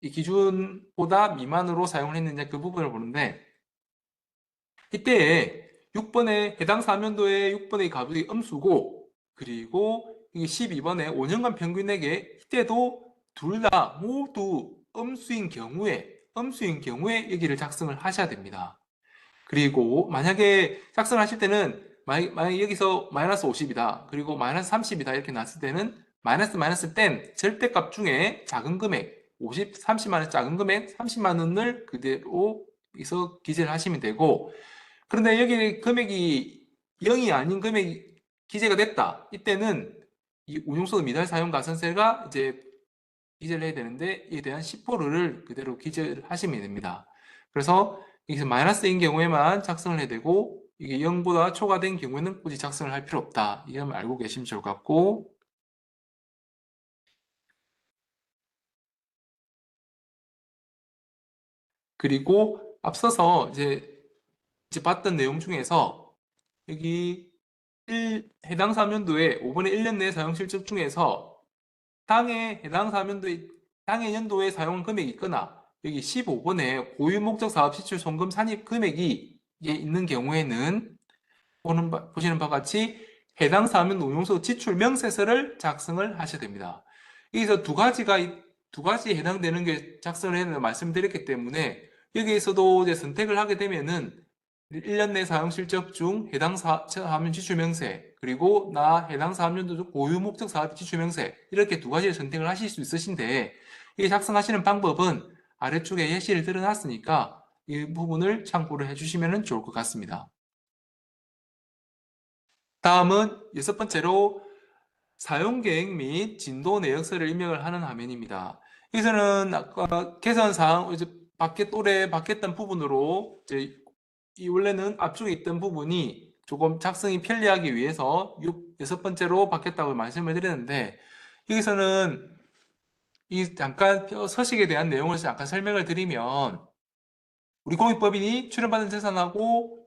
Speaker 1: 이 기준보다 미만으로 사용을 했느냐, 그 부분을 보는데, 이때 6번에 해당 사면도의 6번의 값이 음수고, 그리고 이게 12번에 5년간 평균액에 이때도 둘 다 모두 음수인 경우에 여기를 작성을 하셔야 됩니다. 그리고 만약에 작성하실 때는 만약에 여기서 마이너스 50이다, 그리고 마이너스 30이다 이렇게 났을 때는 마이너스 땐 절대값 중에 작은 금액 30만 원 작은 금액 30만 원을 그대로 여기서 기재를 하시면 되고, 그런데 여기 금액이 0이 아닌 금액이 기재가 됐다, 이때는 이 운용소득 미달 사용 가산세가 이제 기재를 해야 되는데, 이에 대한 10%를 그대로 기재를 하시면 됩니다. 그래서 여기서 마이너스인 경우에만 작성을 해야 되고, 이게 0보다 초과된 경우에는 굳이 작성을 할 필요 없다, 이걸 알고 계시면 좋을 것 같고, 그리고 앞서서 이제 봤던 내용 중에서 여기 해당 사면도에 5번의 1년 내 사용 실적 중에서 당해 연도에 사용한 금액이 있거나, 여기 15번에 고유 목적 사업 시출 송금 산입 금액이 있는 경우에는 보시는 바와 같이 해당 사면 운용소 지출 명세서를 작성을 하셔야 됩니다. 여기서 두 가지 해당되는 게 작성을 해야 된다고 말씀드렸기 때문에, 여기에서도 이제 선택을 하게 되면은 1년 내 사용 실적 중 해당 사업용 지출 명세, 그리고 해당 사업연도 중 고유 목적 사업 지출 명세, 이렇게 두 가지를 선택을 하실 수 있으신데, 이 작성하시는 방법은 아래쪽에 예시를 드려놨으니까 이 부분을 참고를 해주시면 좋을 것 같습니다. 다음은 6번째로 사용계획 및 진도 내역서를 입력을 하는 화면입니다. 여기서는 아까 개선사항, 이제 또래 바뀌었던 부분으로 이제 원래는 앞쪽에 있던 부분이 조금 작성이 편리하기 위해서 6번째로 바뀌었다고 말씀을 드렸는데, 여기서는 잠깐 서식에 대한 내용을 잠깐 설명을 드리면, 우리 공익법인이 출연받은 재산하고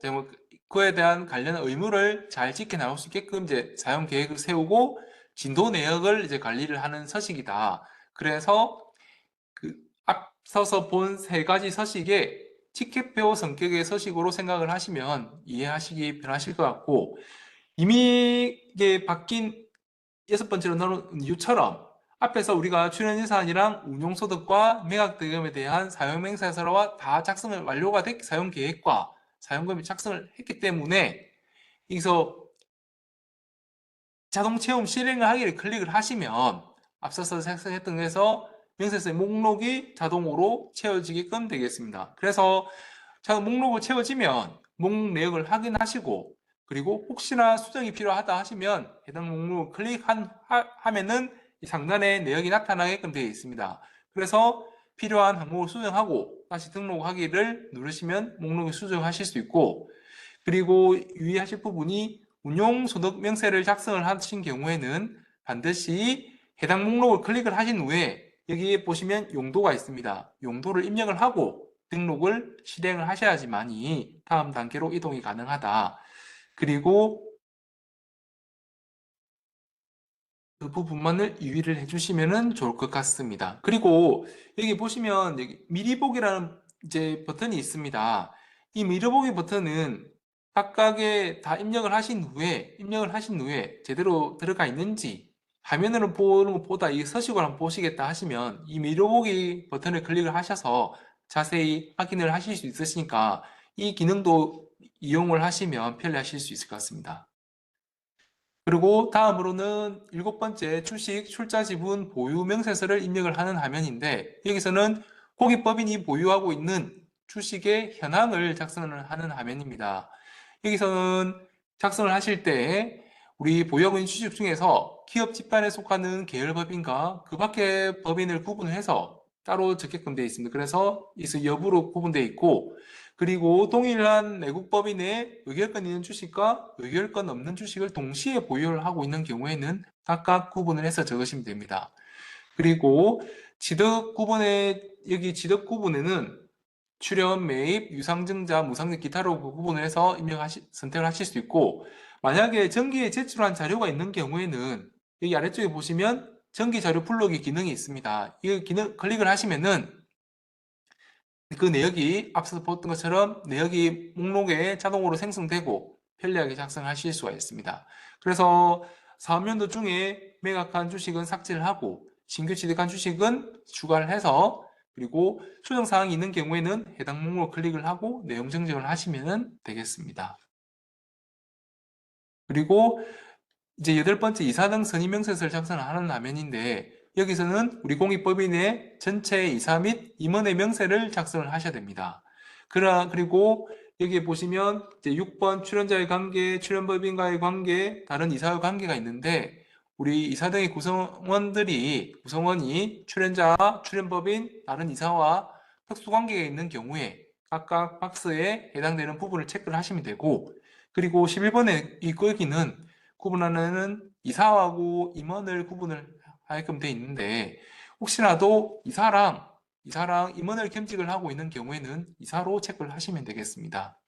Speaker 1: 그에 대한 관련 의무를 잘 지켜나갈 수 있게끔 이제 사용 계획을 세우고 진도 내역을 이제 관리를 하는 서식이다. 그래서 그 앞서서 본 세 가지 서식에 티켓표 성격의 서식으로 생각을 하시면 이해하시기 편하실 것 같고, 이미 이게 바뀐 6번째로 넣은 이유처럼 앞에서 우리가 출연예산이랑 운용소득과 매각대금에 대한 사용맹세서와 다 작성을 완료가 됐, 사용계획과 사용금이 작성을 했기 때문에 여기서 자동체험 실행을 하기를 클릭을 하시면 앞서서 작성했던 데서 명세서의 목록이 자동으로 채워지게끔 되겠습니다. 그래서 목록을 채워지면 목록 내역을 확인하시고, 그리고 혹시나 수정이 필요하다 하시면 해당 목록을 클릭하면은 상단에 내역이 나타나게끔 되어 있습니다. 그래서 필요한 항목을 수정하고 다시 등록하기를 누르시면 목록을 수정하실 수 있고, 그리고 유의하실 부분이 운용소득 명세를 작성을 하신 경우에는 반드시 해당 목록을 클릭을 하신 후에 여기에 보시면 용도가 있습니다. 용도를 입력을 하고 등록을 실행을 하셔야지만이 다음 단계로 이동이 가능하다. 그리고 그 부분만을 유의를 해주시면 좋을 것 같습니다. 그리고 여기 보시면 여기 미리 보기라는 이제 버튼이 있습니다. 이 미리 보기 버튼은 각각의 다 입력을 하신 후에 제대로 들어가 있는지 화면으로 보는 것보다 이 서식을 한번 보시겠다 하시면 이 미리 보기 버튼을 클릭을 하셔서 자세히 확인을 하실 수 있으시니까 이 기능도 이용을 하시면 편리하실 수 있을 것 같습니다. 그리고 다음으로는 7번째 출식 출자 지분 보유 명세서를 입력을 하는 화면인데 여기서는 고객법인이 보유하고 있는 주식의 현황을 작성을 하는 화면입니다. 여기서는 작성을 하실 때 우리 보유하고 있는 주식 중에서 기업 집단에 속하는 계열법인과 그 밖의 법인을 구분해서 따로 적게끔 되어 있습니다. 그래서 여부로 구분되어 있고 그리고 동일한 내국법인의 의결권 있는 주식과 의결권 없는 주식을 동시에 보유를 하고 있는 경우에는 각각 구분을 해서 적으시면 됩니다. 그리고 여기 지득 구분에는 출연, 매입, 유상증자, 무상증, 기타로 구분을 해서 선택을 하실 수 있고 만약에 정기에 제출한 자료가 있는 경우에는 여기 아래쪽에 보시면 정기 자료 불러오기 기능이 있습니다. 이 기능 클릭을 하시면은 그 내역이 앞서서 보던 것처럼 내역이 목록에 자동으로 생성되고 편리하게 작성하실 수가 있습니다. 그래서 사업연도 중에 매각한 주식은 삭제를 하고 신규 취득한 주식은 추가를 해서 그리고 수정사항이 있는 경우에는 해당 목록을 클릭을 하고 내용 정정을 하시면 되겠습니다. 그리고 이제 8번째 이사등 선임명세서를 작성하는 화면인데 여기서는 우리 공익법인의 전체 이사 및 임원의 명세를 작성을 하셔야 됩니다. 그리고 여기에 보시면 이제 6번 출연자의 관계, 출연법인과의 관계, 다른 이사와 관계가 있는데 우리 이사 등의 구성원이 출연자, 출연법인, 다른 이사와 특수관계가 있는 경우에 각각 박스에 해당되는 부분을 체크를 하시면 되고 그리고 11번의 이 끌기는 구분하는 이사하고 임원을 구분을 하게끔 되어 있는데 혹시라도 이사랑 임원을 겸직을 하고 있는 경우에는 이사로 체크를 하시면 되겠습니다.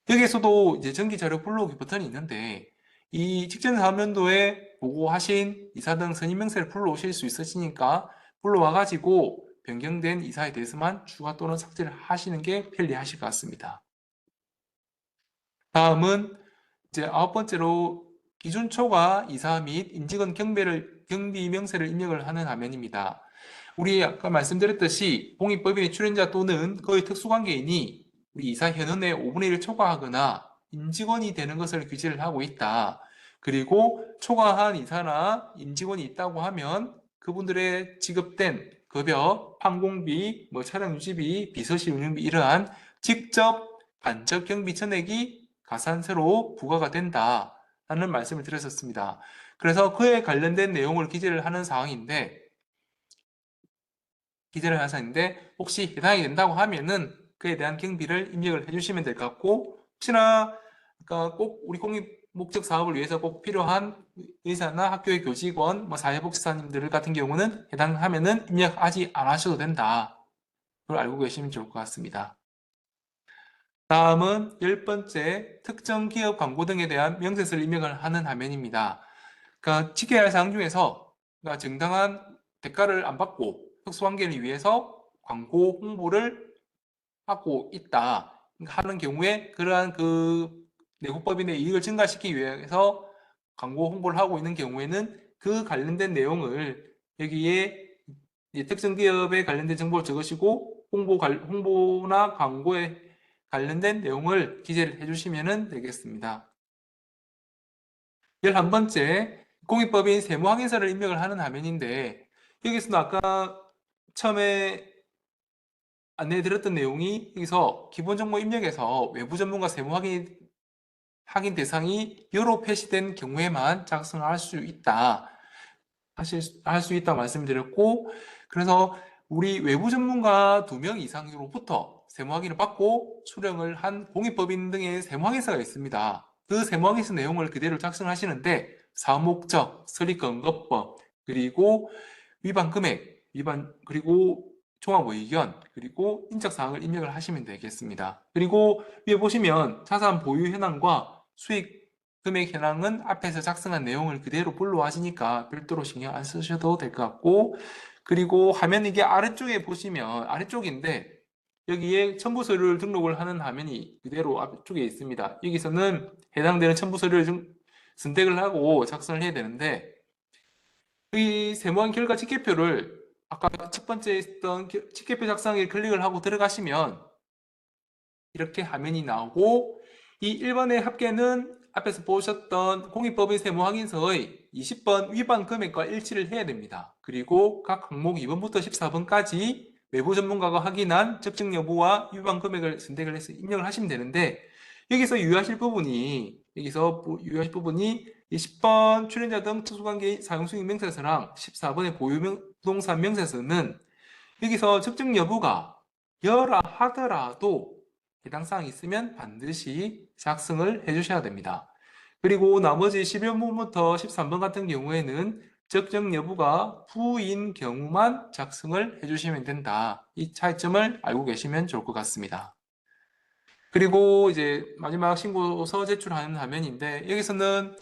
Speaker 1: 여기에서도 이제 정기자료 불러오기 버튼이 있는데 이 직전 사업연도에 보고하신 이사 등 선임명세를 불러오실 수 있으시니까 불러와가지고 변경된 이사에 대해서만 추가 또는 삭제를 하시는 게 편리하실 것 같습니다. 다음은 이제 9번째로 기준 초과 이사 및 임직원 경비 명세를 입력을 하는 화면입니다. 우리 아까 말씀드렸듯이 공익법인의 출연자 또는 거의 특수관계인이 우리 이사 현원의 5분의 1을 초과하거나 임직원이 되는 것을 규제를 하고 있다. 그리고 초과한 이사나 임직원이 있다고 하면 그분들의 지급된 급여, 항공비, 차량 유지비, 비서실 운영비 이러한 직접 간접 경비 전액이 가산세로 부과가 된다라는 말씀을 드렸었습니다. 그래서 그에 관련된 내용을 기재를 하는 사항인데 혹시 해당이 된다고 하면은 그에 대한 경비를 입력을 해주시면 될 것 같고 혹시나 그러니까 꼭 우리 공익 목적 사업을 위해서 꼭 필요한 의사나 학교의 교직원, 사회복지사님들 같은 경우는 해당하면은 입력하지 않으셔도 된다. 그걸 알고 계시면 좋을 것 같습니다. 다음은 10번째 특정 기업 광고 등에 대한 명세서를 입력을 하는 화면입니다. 그러니까 지켜야 할 사항 중에서 그러니까 정당한 대가를 안 받고 특수관계를 위해서 광고 홍보를 하고 있다 하는 경우에 그러한 그 내국법인의 이익을 증가시키기 위해서 광고 홍보를 하고 있는 경우에는 그 관련된 내용을 여기에 특정 기업에 관련된 정보를 적으시고 홍보나 광고에 관련된 내용을 기재를 해주시면 되겠습니다. 11번째 공익법인 세무확인서를 입력을 하는 화면인데 여기서는 아까 처음에 안내해 드렸던 내용이 여기서 기본정보 입력에서 외부 전문가 세무 확인 대상이 여로 표시된 경우에만 작성을 할 수 있다. 할 수 있다고 말씀드렸고 그래서 우리 외부 전문가 2명 이상으로부터 세무 확인을 받고 수령을 한 공익법인 등의 세무 확인서가 있습니다. 그 세무 확인서 내용을 그대로 작성하시는데 사업 목적, 설립 근거법, 그리고 위반 금액, 그리고 종합의견, 그리고 인적사항을 입력을 하시면 되겠습니다. 그리고 위에 보시면 자산 보유 현황과 수익 금액 현황은 앞에서 작성한 내용을 그대로 불러하시니까 별도로 신경 안 쓰셔도 될 것 같고, 그리고 화면 이게 아래쪽에 보시면 아래쪽인데 여기에 첨부 서류를 등록을 하는 화면이 그대로 앞쪽에 있습니다. 여기서는 해당되는 첨부 서류를 선택을 하고 작성을 해야 되는데, 이 세무한 결과 직계표를 아까 첫 번째 있던 직계표 작성에 클릭을 하고 들어가시면 이렇게 화면이 나오고, 이 1번의 합계는 앞에서 보셨던 공익법인 세무확인서의 20번 위반 금액과 일치를 해야 됩니다. 그리고 각 항목 2번부터 14번까지 외부 전문가가 확인한 적정 여부와 위반 금액을 선택을 해서 입력을 하시면 되는데, 여기서 유의하실 부분이 10번 출연자 등 특수관계 사용승인 명세서랑 14번의 보유부동산 명세서는 여기서 적정 여부가 여라 하더라도 해당 사항이 있으면 반드시 작성을 해주셔야 됩니다. 그리고 나머지 11번부터 13번 같은 경우에는 적정 여부가 부인 경우만 작성을 해주시면 된다. 이 차이점을 알고 계시면 좋을 것 같습니다. 그리고 이제 마지막 신고서 제출하는 화면인데, 여기서는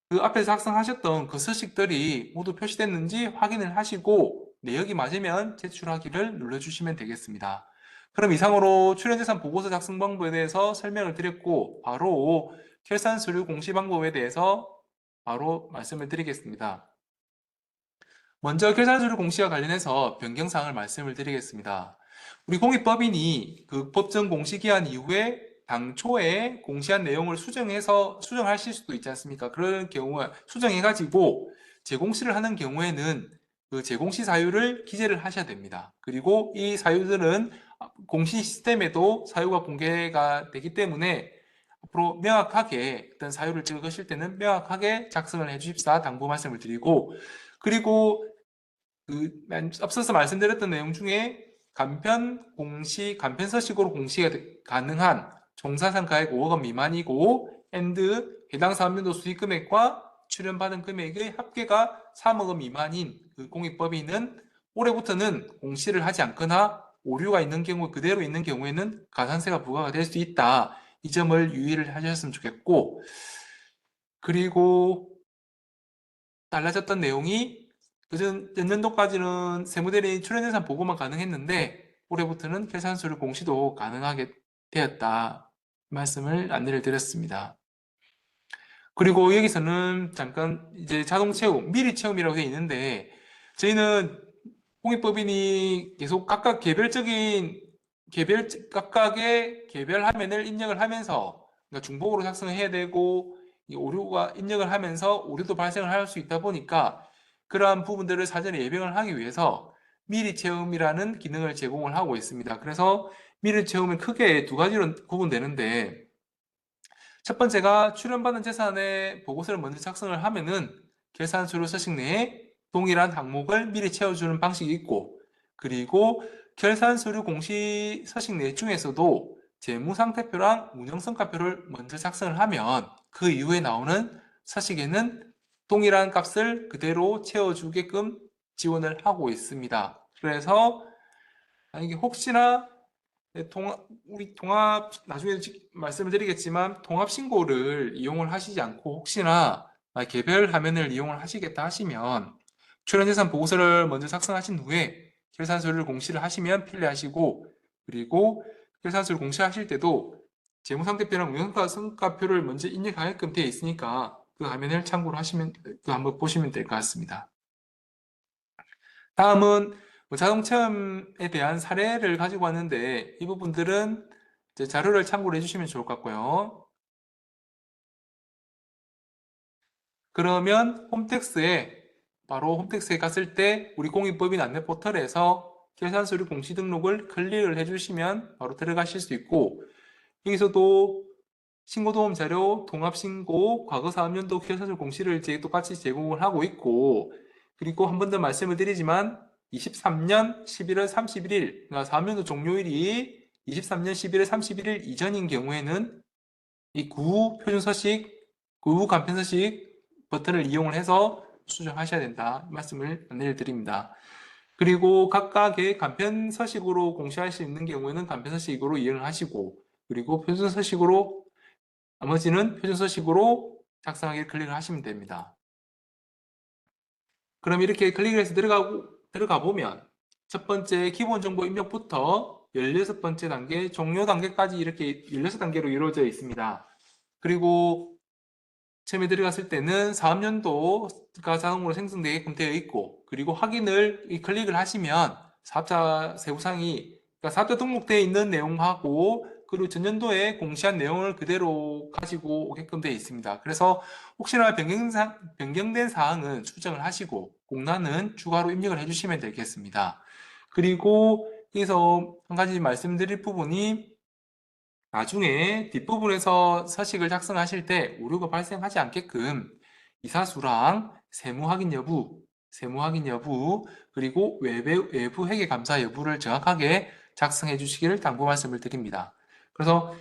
Speaker 1: 그 앞에서 작성하셨던 그 서식들이 모두 표시됐는지 확인을 하시고 내역이 맞으면 제출하기를 눌러주시면 되겠습니다. 그럼 이상으로 출연재산 보고서 작성 방법에 대해서 설명을 드렸고, 바로 결산 서류 공시 방법에 대해서 바로 말씀을 드리겠습니다. 먼저 결산 서류 공시와 관련해서 변경사항을 말씀을 드리겠습니다. 우리 공익법인이 그 법정 공시기한 이후에 당초에 공시한 내용을 수정하실 수도 있지 않습니까? 그런 경우에 수정해가지고 재공시를 하는 경우에는 그 재공시 사유를 기재를 하셔야 됩니다. 그리고 이 사유들은 공시 시스템에도 사유가 공개가 되기 때문에 앞으로 명확하게 어떤 사유를 적으실 때는 명확하게 작성을 해 주십사 당부 말씀을 드리고, 그리고 앞서서 말씀드렸던 내용 중에 간편 서식으로 공시가 가능한 종사상가액 5억 원 미만이고 해당 사업연도 수익금액과 출연받은 금액의 합계가 3억 원 미만인 그 공익법인은 올해부터는 공시를 하지 않거나 오류가 있는 경우 그대로 있는 경우에는 가산세가 부과가 될 수 있다. 이 점을 유의를 하셨으면 좋겠고, 그리고 달라졌던 내용이 전년도까지는 세무대리인 출연예산 보고만 가능했는데 올해부터는 결산서류 공시도 가능하게 되었다 말씀을 안내를 드렸습니다. 그리고 여기서는 잠깐 이제 자동 채움, 미리 채움이라고 되어 있는데, 저희는 공익법인이 계속 각각의 개별 화면을 입력을 하면서, 그러니까 중복으로 작성을 해야 되고 이 오류가 입력을 하면서 오류도 발생을 할 수 있다 보니까 그러한 부분들을 사전에 예방을 하기 위해서 미리 채움이라는 기능을 제공을 하고 있습니다. 그래서 미리 채움은 크게 두 가지로 구분되는데, 첫 번째가 출연받은 재산의 보고서를 먼저 작성을 하면은 결산서류 서식 내에 동일한 항목을 미리 채워주는 방식이 있고, 그리고 결산서류 공시 서식 내 중에서도 재무상태표랑 운영성과표를 먼저 작성을 하면 그 이후에 나오는 서식에는 동일한 값을 그대로 채워주게끔 지원을 하고 있습니다. 그래서 이게 혹시나 우리 나중에 말씀을 드리겠지만 통합신고를 이용을 하시지 않고 혹시나 개별 화면을 이용을 하시겠다 하시면 출연재산 보고서를 먼저 작성하신 후에 결산서류를 공시를 하시면 필요하시고, 그리고 결산서를 공시하실 때도 재무상태표랑 운영성과표를 먼저 입력하게끔 되어 있으니까 그 화면을 참고로 하시면 한번 보시면 될 것 같습니다. 다음은 자동 체험에 대한 사례를 가지고 왔는데, 이 부분들은 이제 자료를 참고를 해주시면 좋을 것 같고요. 그러면 바로 홈택스에 갔을 때 우리 공익법인 안내 포털에서 결산서류 공시 등록을 클릭을 해주시면 바로 들어가실 수 있고, 여기서도 신고도움 자료, 통합신고, 과거 사업연도 결산서 공시를 똑같이 제공을 하고 있고, 그리고 한 번 더 말씀을 드리지만 23년 11월 31일, 그러니까 사업연도 종료일이 23년 11월 31일 이전인 경우에는 이 구후 간편서식 버튼을 이용을 해서 수정하셔야 된다 말씀을 안내를 드립니다. 그리고 각각의 간편 서식으로 공시할 수 있는 경우에는 간편 서식으로 이행을 하시고, 그리고 표준 서식으로, 나머지는 표준 서식으로 작성하기를 클릭을 하시면 됩니다. 그럼 이렇게 클릭을 해서 들어가 보면 첫 번째 기본 정보 입력부터 16번째 단계, 종료 단계까지 이렇게 16단계로 이루어져 있습니다. 그리고 처음에 들어갔을 때는 사업연도가 자동으로 생성되게끔 되어 있고, 그리고 확인을 클릭을 하시면 사업자 세부사항이, 그러니까 사업자 등록되어 있는 내용하고 그리고 전년도에 공시한 내용을 그대로 가지고 오게끔 되어 있습니다. 그래서 혹시나 변경된 사항은 수정을 하시고 공란은 추가로 입력을 해주시면 되겠습니다. 그리고 여기서 한 가지 말씀드릴 부분이, 나중에 뒷부분에서 서식을 작성하실 때 오류가 발생하지 않게끔 이사수랑 세무 확인 여부, 그리고 외부 회계 감사 여부를 정확하게 작성해 주시기를 당부 말씀을 드립니다. 그래서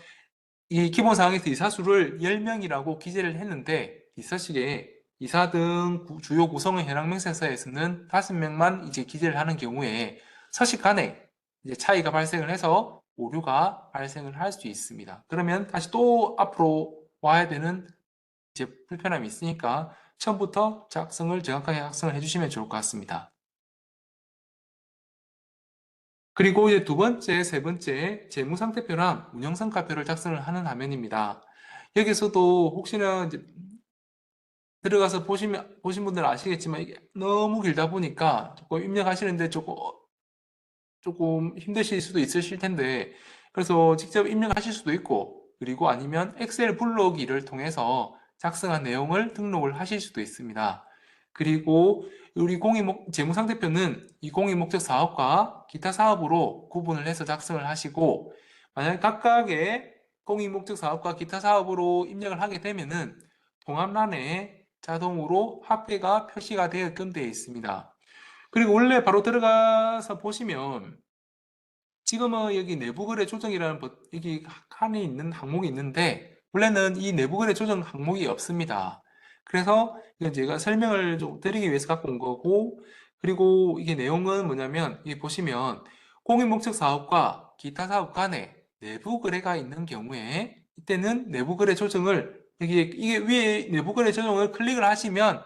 Speaker 1: 이 기본 사항에서 이사수를 10명이라고 기재를 했는데, 이 서식에 이사 등 주요 구성의 현황 명세서에서는 5명만 이제 기재를 하는 경우에 서식 간에 이제 차이가 발생을 해서 오류가 발생을 할 수 있습니다. 그러면 다시 또 앞으로 와야 되는 이제 불편함이 있으니까 처음부터 작성을 정확하게 작성을 해주시면 좋을 것 같습니다. 그리고 이제 두 번째, 세 번째, 재무상태표랑 운영성과표를 작성을 하는 화면입니다. 여기서도 혹시나 이제 들어가서 보신 분들은 아시겠지만 이게 너무 길다 보니까 조금 입력하시는데 조금 힘드실 수도 있으실 텐데, 그래서 직접 입력하실 수도 있고, 그리고 아니면 엑셀 불러오기를 통해서 작성한 내용을 등록을 하실 수도 있습니다. 그리고 우리 재무상태표는 이 공익목적 사업과 기타 사업으로 구분을 해서 작성을 하시고, 만약 각각의 공익목적 사업과 기타 사업으로 입력을 하게 되면은 동합란에 자동으로 합계가 표시가 되게끔 되어 있습니다. 그리고 원래 바로 들어가서 보시면 지금은 여기 내부거래 조정이라는 여기 칸이 있는 항목이 있는데, 원래는 이 내부거래 조정 항목이 없습니다. 그래서 이건 제가 설명을 좀 드리기 위해서 갖고 온 거고, 그리고 이게 내용은 뭐냐면 여기 보시면 공익목적 사업과 기타 사업 간에 내부 거래가 있는 경우에 이때는 내부거래 조정을 이게 위에 내부거래 조정을 클릭을 하시면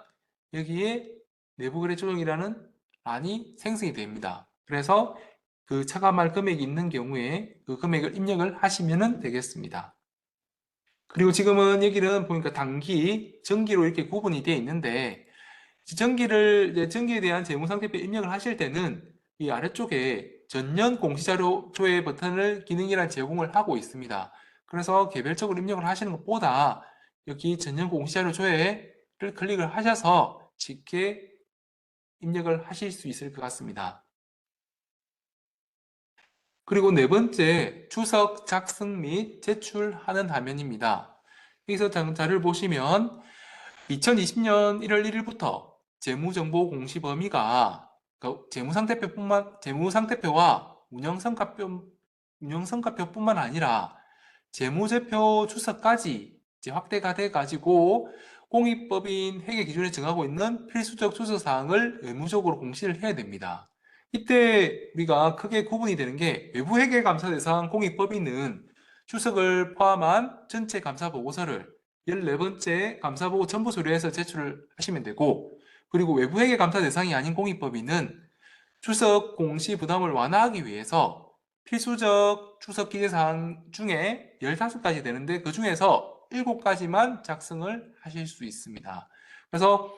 Speaker 1: 여기에 내부거래 조정이라는 란이 생성이 됩니다. 그래서 그 차감할 금액이 있는 경우에 그 금액을 입력을 하시면 되겠습니다. 그리고 지금은 여기는 보니까 단기, 정기로 이렇게 구분이 되어 있는데, 전기에 대한 재무상태표 입력을 하실 때는 이 아래쪽에 전년 공시자료 조회 버튼을 기능이란 제공을 하고 있습니다. 그래서 개별적으로 입력을 하시는 것보다 여기 전년 공시자료 조회를 클릭을 하셔서 쉽게 입력을 하실 수 있을 것 같습니다. 그리고 네 번째, 추석 작성 및 제출하는 화면입니다. 여기서 자료를 보시면 2020년 1월 1일부터 재무정보 공시 범위가 재무상태표와 운영성과표뿐만 아니라 재무제표 추석까지 이제 확대가 돼 가지고 공익법인 회계 기준에 정하고 있는 필수적 추석 사항을 의무적으로 공시를 해야 됩니다. 이때 우리가 크게 구분이 되는 게, 외부 회계 감사 대상 공익법인은 추석을 포함한 전체 감사 보고서를 14번째 감사보고 첨부 서류에서 제출을 하시면 되고, 그리고 외부 회계 감사 대상이 아닌 공익법인은 추석 공시 부담을 완화하기 위해서 필수적 추석 기재사항 중에 15가지 되는데 그 중에서 7가지만 작성을 하실 수 있습니다. 그래서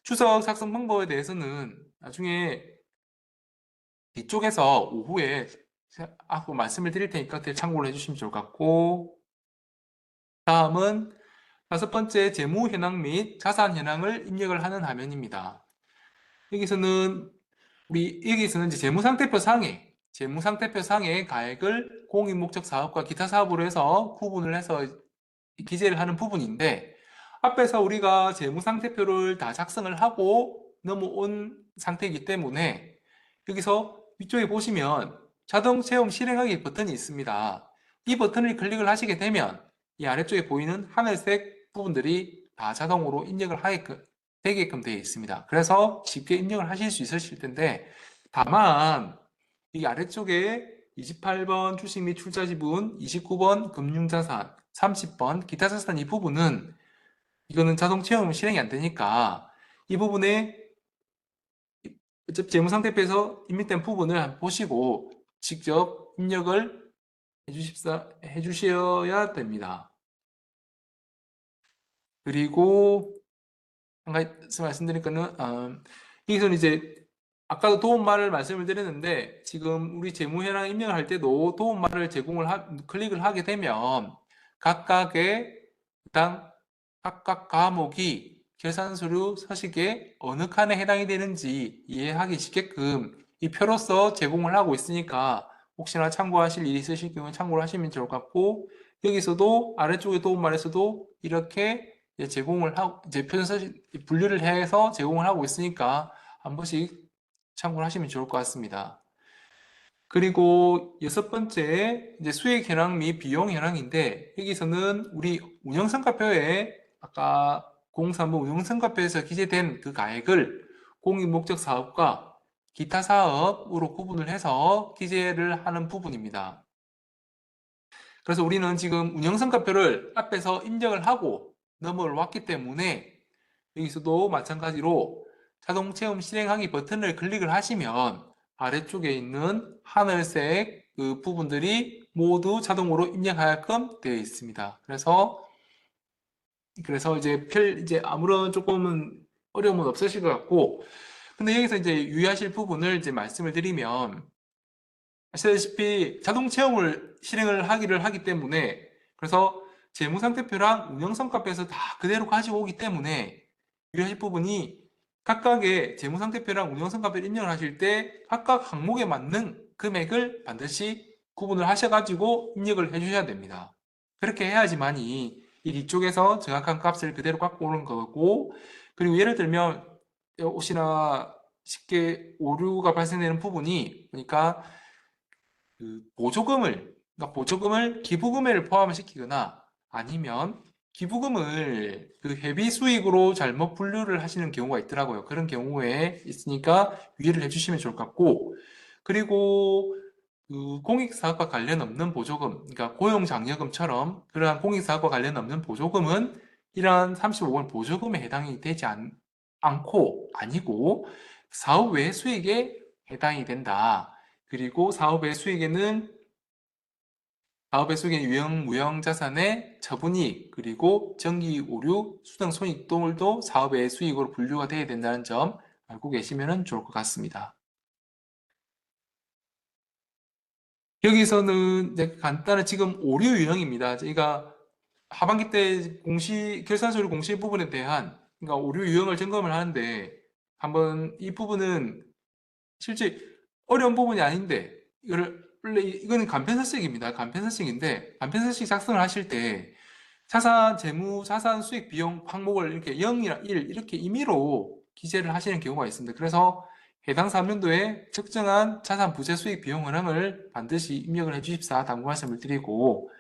Speaker 1: 추석 작성 방법에 대해서는 나중에 뒤쪽에서 오후에 말씀을 드릴 테니까 참고를 해주시면 좋을 것 같고, 다음은 5번째, 재무 현황 및 자산 현황을 입력을 하는 화면입니다. 여기서는 이제 재무상태표 상의 가액을 공익목적 사업과 기타 사업으로 해서 구분을 해서 기재를 하는 부분인데, 앞에서 우리가 재무상태표를 다 작성을 하고 넘어온 상태이기 때문에 여기서 위쪽에 보시면 자동 체험 실행하기 버튼이 있습니다. 이 버튼을 클릭을 하시게 되면 이 아래쪽에 보이는 하늘색 부분들이 다 자동으로 입력을 되게끔 되어 있습니다. 그래서 쉽게 입력을 하실 수 있으실 텐데, 다만 이 아래쪽에 28번 주식 및 출자 지분, 29번 금융자산, 30번 기타 자산 이 부분은 이거는 자동 채용 실행이 안 되니까 이 부분에 어차피 재무상태표에서 입력된 부분을 한번 보시고 직접 입력을 해주셔야 됩니다. 그리고 한 가지 말씀드릴 거는 여기서는 이제 아까도 도움말을 말씀을 드렸는데 지금 우리 재무현황 입력을 할 때도 도움말을 클릭을 하게 되면 각각의 해당 각각 과목이 결산서류 서식에 어느 칸에 해당이 되는지 이해하기 쉽게끔 이 표로서 제공을 하고 있으니까 혹시나 참고하실 일이 있으실 경우에 참고를 하시면 좋을 것 같고 여기서도 아래쪽에 도움말에서도 이렇게 제공을 하고 이제 표준서식 분류를 해서 제공을 하고 있으니까 한 번씩 참고를 하시면 좋을 것 같습니다. 그리고 여섯 번째 이제 수익 현황 및 비용 현황인데 여기서는 우리 운영성과표에 아까 035 운영성과표에서 기재된 그 가액을 공익목적 사업과 기타 사업으로 구분을 해서 기재를 하는 부분입니다. 그래서 우리는 지금 운영성과표를 앞에서 입력을 하고 넘어왔기 때문에 여기서도 마찬가지로 자동 체험 실행하기 버튼을 클릭을 하시면 아래쪽에 있는 하늘색 그 부분들이 모두 자동으로 입력하게끔 되어 있습니다. 그래서 이제 아무런 조금은 어려움은 없으실 것 같고, 근데 여기서 이제 유의하실 부분을 이제 말씀을 드리면, 아시다시피 자동 체험을 실행을 하기를 하기 때문에, 그래서 재무상태표랑 운영성과표에서 다 그대로 가지고 오기 때문에 유의하실 부분이 각각의 재무상태표랑 운영성과표를 입력을 하실 때 각각 항목에 맞는 금액을 반드시 구분을 하셔가지고 입력을 해주셔야 됩니다. 그렇게 해야지만이 이 뒤쪽에서 정확한 값을 그대로 갖고 오는 거고, 그리고 예를 들면 혹시나 쉽게 오류가 발생되는 부분이 그러니까 보조금을 기부금액을 포함을 시키거나 아니면 기부금을 그 회비 수익으로 잘못 분류를 하시는 경우가 있더라고요. 그런 경우에 있으니까 유의를 해주시면 좋을 것 같고, 그리고 그 공익사업과 관련 없는 보조금, 그러니까 고용장려금처럼 그러한 공익사업과 관련 없는 보조금은 이러한 35번 보조금에 해당이 되지 않고 아니고 사업 외 수익에 해당이 된다. 그리고 사업의 수익에는 유형, 무형 자산의 처분이익, 그리고 정기 오류, 수등 손익 등도 사업의 수익으로 분류가 되어야 된다는 점 알고 계시면 좋을 것 같습니다. 여기서는 이제 간단한 지금 오류 유형입니다. 저희가 하반기 때 결산서류 공시 부분에 대한 그러니까 오류 유형을 점검을 하는데 한번 이 부분은 실제 어려운 부분이 아닌데 원래 이거는 간편서식입니다. 간편서식인데 간편서식 작성을 하실 때 자산, 수익, 비용 항목을 이렇게 0이나 1 이렇게 임의로 기재를 하시는 경우가 있습니다. 그래서 해당 3년도에 적정한 자산, 부채, 수익, 비용 현황을 반드시 입력을 해주십사 당부 말씀을 드리고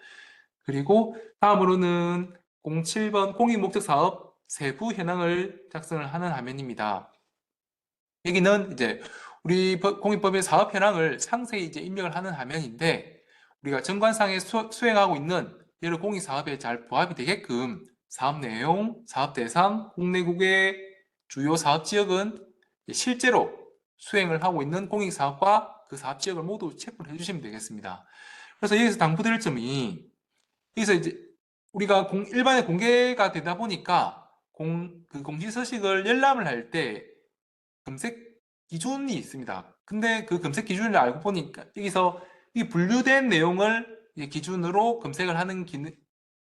Speaker 1: 그리고 다음으로는 07번 공익목적사업 세부 현황을 작성을 하는 화면입니다. 여기는 이제 우리 공익법의 사업 현황을 상세히 이제 입력을 하는 화면인데 우리가 정관상에 수행하고 있는 여러 공익사업에 잘 부합이 되게끔 사업 내용, 사업 대상, 국내국의 주요 사업 지역은 실제로 수행을 하고 있는 공익사업과 그 사업 지역을 모두 체크를 해주시면 되겠습니다. 그래서 여기서 당부드릴 점이 여기서 이제 우리가 일반에 공개가 되다 보니까 그 공시서식을 열람을 할 때 검색 기준이 있습니다. 근데 그 검색 기준을 알고 보니까 여기서 이 분류된 내용을 기준으로 검색을 하는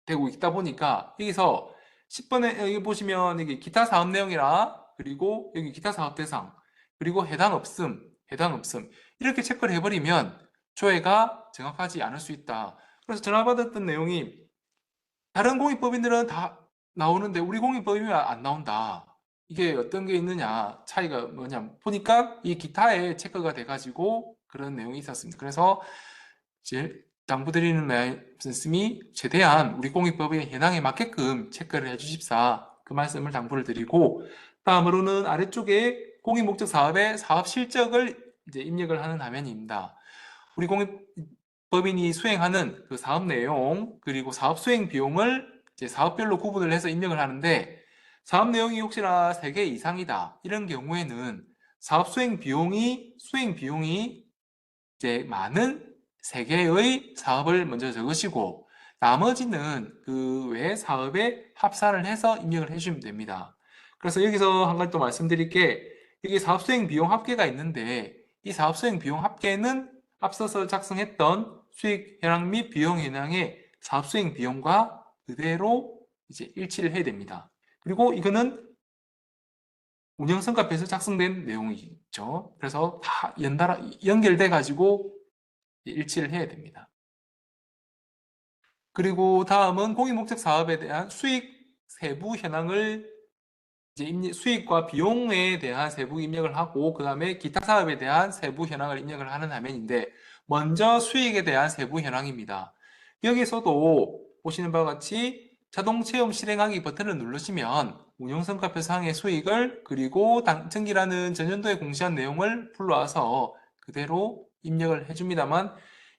Speaker 1: 되고 있다 보니까 여기서 10번에 여기 보시면 여기 기타 사업 내용이라 그리고 여기 기타 사업 대상 그리고 해당 없음 이렇게 체크를 해버리면 조회가 정확하지 않을 수 있다. 그래서 전화 받았던 내용이 다른 공익법인들은 다 나오는데 우리 공익법인은 안 나온다. 이게 어떤 게 있느냐, 차이가 뭐냐 보니까 이 기타에 체크가 돼가지고 그런 내용이 있었습니다. 그래서 이제 당부드리는 말씀이 최대한 우리 공익법의 현황에 맞게끔 체크를 해주십사 그 말씀을 당부를 드리고 다음으로는 아래쪽에 공익목적 사업의 사업 실적을 이제 입력을 하는 화면입니다. 우리 공익법인이 수행하는 그 사업 내용 그리고 사업 수행 비용을 이제 사업별로 구분을 해서 입력을 하는데 사업 내용이 혹시나 3개 이상이다 이런 경우에는 사업 수행 비용이 이제 많은 3개의 사업을 먼저 적으시고 나머지는 그 외 사업에 합산을 해서 입력을 해주시면 됩니다. 그래서 여기서 한 가지 또 말씀드릴 게 여기 사업 수행 비용 합계가 있는데 이 사업 수행 비용 합계는 앞서서 작성했던 수익 현황 및 비용 현황의 사업 수행 비용과 그대로 이제 일치를 해야 됩니다. 그리고 이거는 운영성과표에서 작성된 내용이죠. 그래서 다 연달아 연결돼 가지고 일치를 해야 됩니다. 그리고 다음은 공익목적 사업에 대한 수익 세부 현황을 이제 수익과 비용에 대한 세부 입력을 하고 그 다음에 기타 사업에 대한 세부 현황을 입력을 하는 화면인데 먼저 수익에 대한 세부 현황입니다. 여기서도 보시는 바와 같이 자동 체험 실행하기 버튼을 누르시면 운용성과표 상의 수익을 그리고 당첨기라는 전년도에 공시한 내용을 불러와서 그대로 입력을 해줍니다만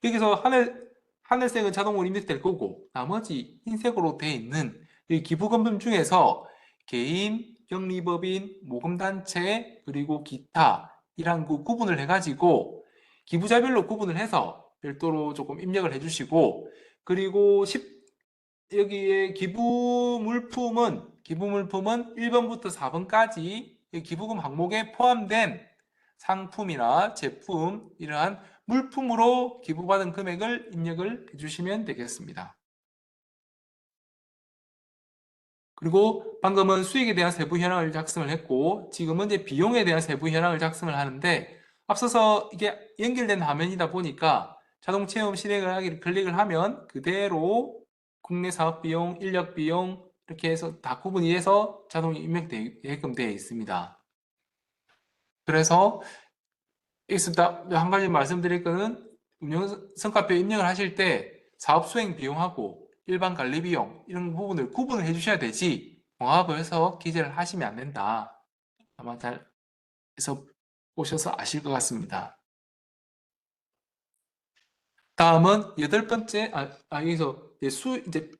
Speaker 1: 여기서 하늘색은 자동으로 입력될 거고 나머지 흰색으로 되어 있는 이 기부금품 중에서 개인, 영리법인, 모금단체, 그리고 기타 이런 구분을 해가지고 기부자별로 구분을 해서 별도로 조금 입력을 해주시고 그리고 여기에 기부물품은 1번부터 4번까지 기부금 항목에 포함된 상품이나 제품 이러한 물품으로 기부받은 금액을 입력을 해주시면 되겠습니다. 그리고 방금은 수익에 대한 세부 현황을 작성을 했고 지금은 이제 비용에 대한 세부 현황을 작성을 하는데 앞서서 이게 연결된 화면이다 보니까 자동 체험 실행을 하기를 클릭을 하면 그대로 국내 사업 비용, 인력 비용 이렇게 해서 다 구분이 돼서 자동 입력되게끔 되어 있습니다. 그래서 여기서 한 가지 말씀드릴 거는 운영성과표 입력을 하실 때 사업 수행 비용하고 일반 관리 비용 이런 부분을 구분을 해주셔야 되지 종합을 해서 기재를 하시면 안 된다. 아마 잘 해서 보셔서 아실 것 같습니다. 다음은 8번째, 여기서 이제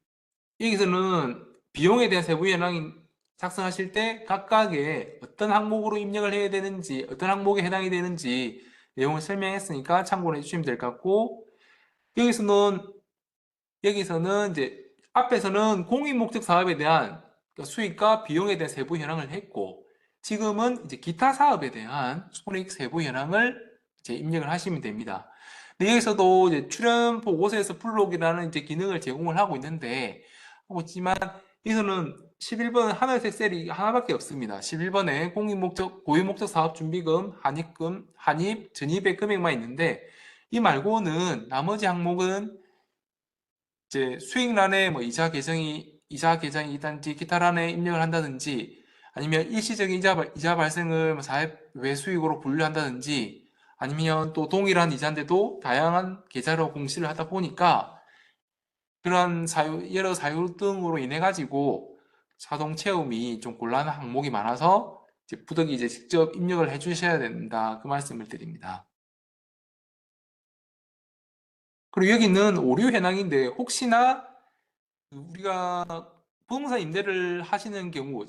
Speaker 1: 여기서는 비용에 대한 세부 현황 작성하실 때 각각의 어떤 항목으로 입력을 해야 되는지, 어떤 항목에 해당이 되는지 내용을 설명했으니까 참고를 해주시면 될 것 같고, 여기서는, 여기서는 이제 앞에서는 공익 목적 사업에 대한 수익과 비용에 대한 세부 현황을 했고, 지금은 이제 기타 사업에 대한 손익 세부 현황을 이제 입력을 하시면 됩니다. 근데 여기서도 이제 출연 보고서에서 블록이라는 이제 기능을 제공을 하고 있는데, 하고 있지만 여기서는 11번 하늘색 셀이 하나밖에 없습니다. 11번에 공익목적, 고유목적 사업준비금, 한입, 전입의 금액만 있는데 이 말고는 나머지 항목은 이제 수익란에 뭐 이자 계정이 있다든지 기타란에 입력을 한다든지 아니면 일시적인 이자 발생을 뭐 사회 외수익으로 분류한다든지 아니면 또 동일한 이자인데도 다양한 계좌로 공시를 하다 보니까 그런 여러 사유 등으로 인해 가지고 자동 체험이 좀 곤란한 항목이 많아서 이제 부득이 이제 직접 입력을 해 주셔야 된다. 그 말씀을 드립니다. 그리고 여기는 오류 현황인데 혹시나 우리가 부동산 임대를 하시는 경우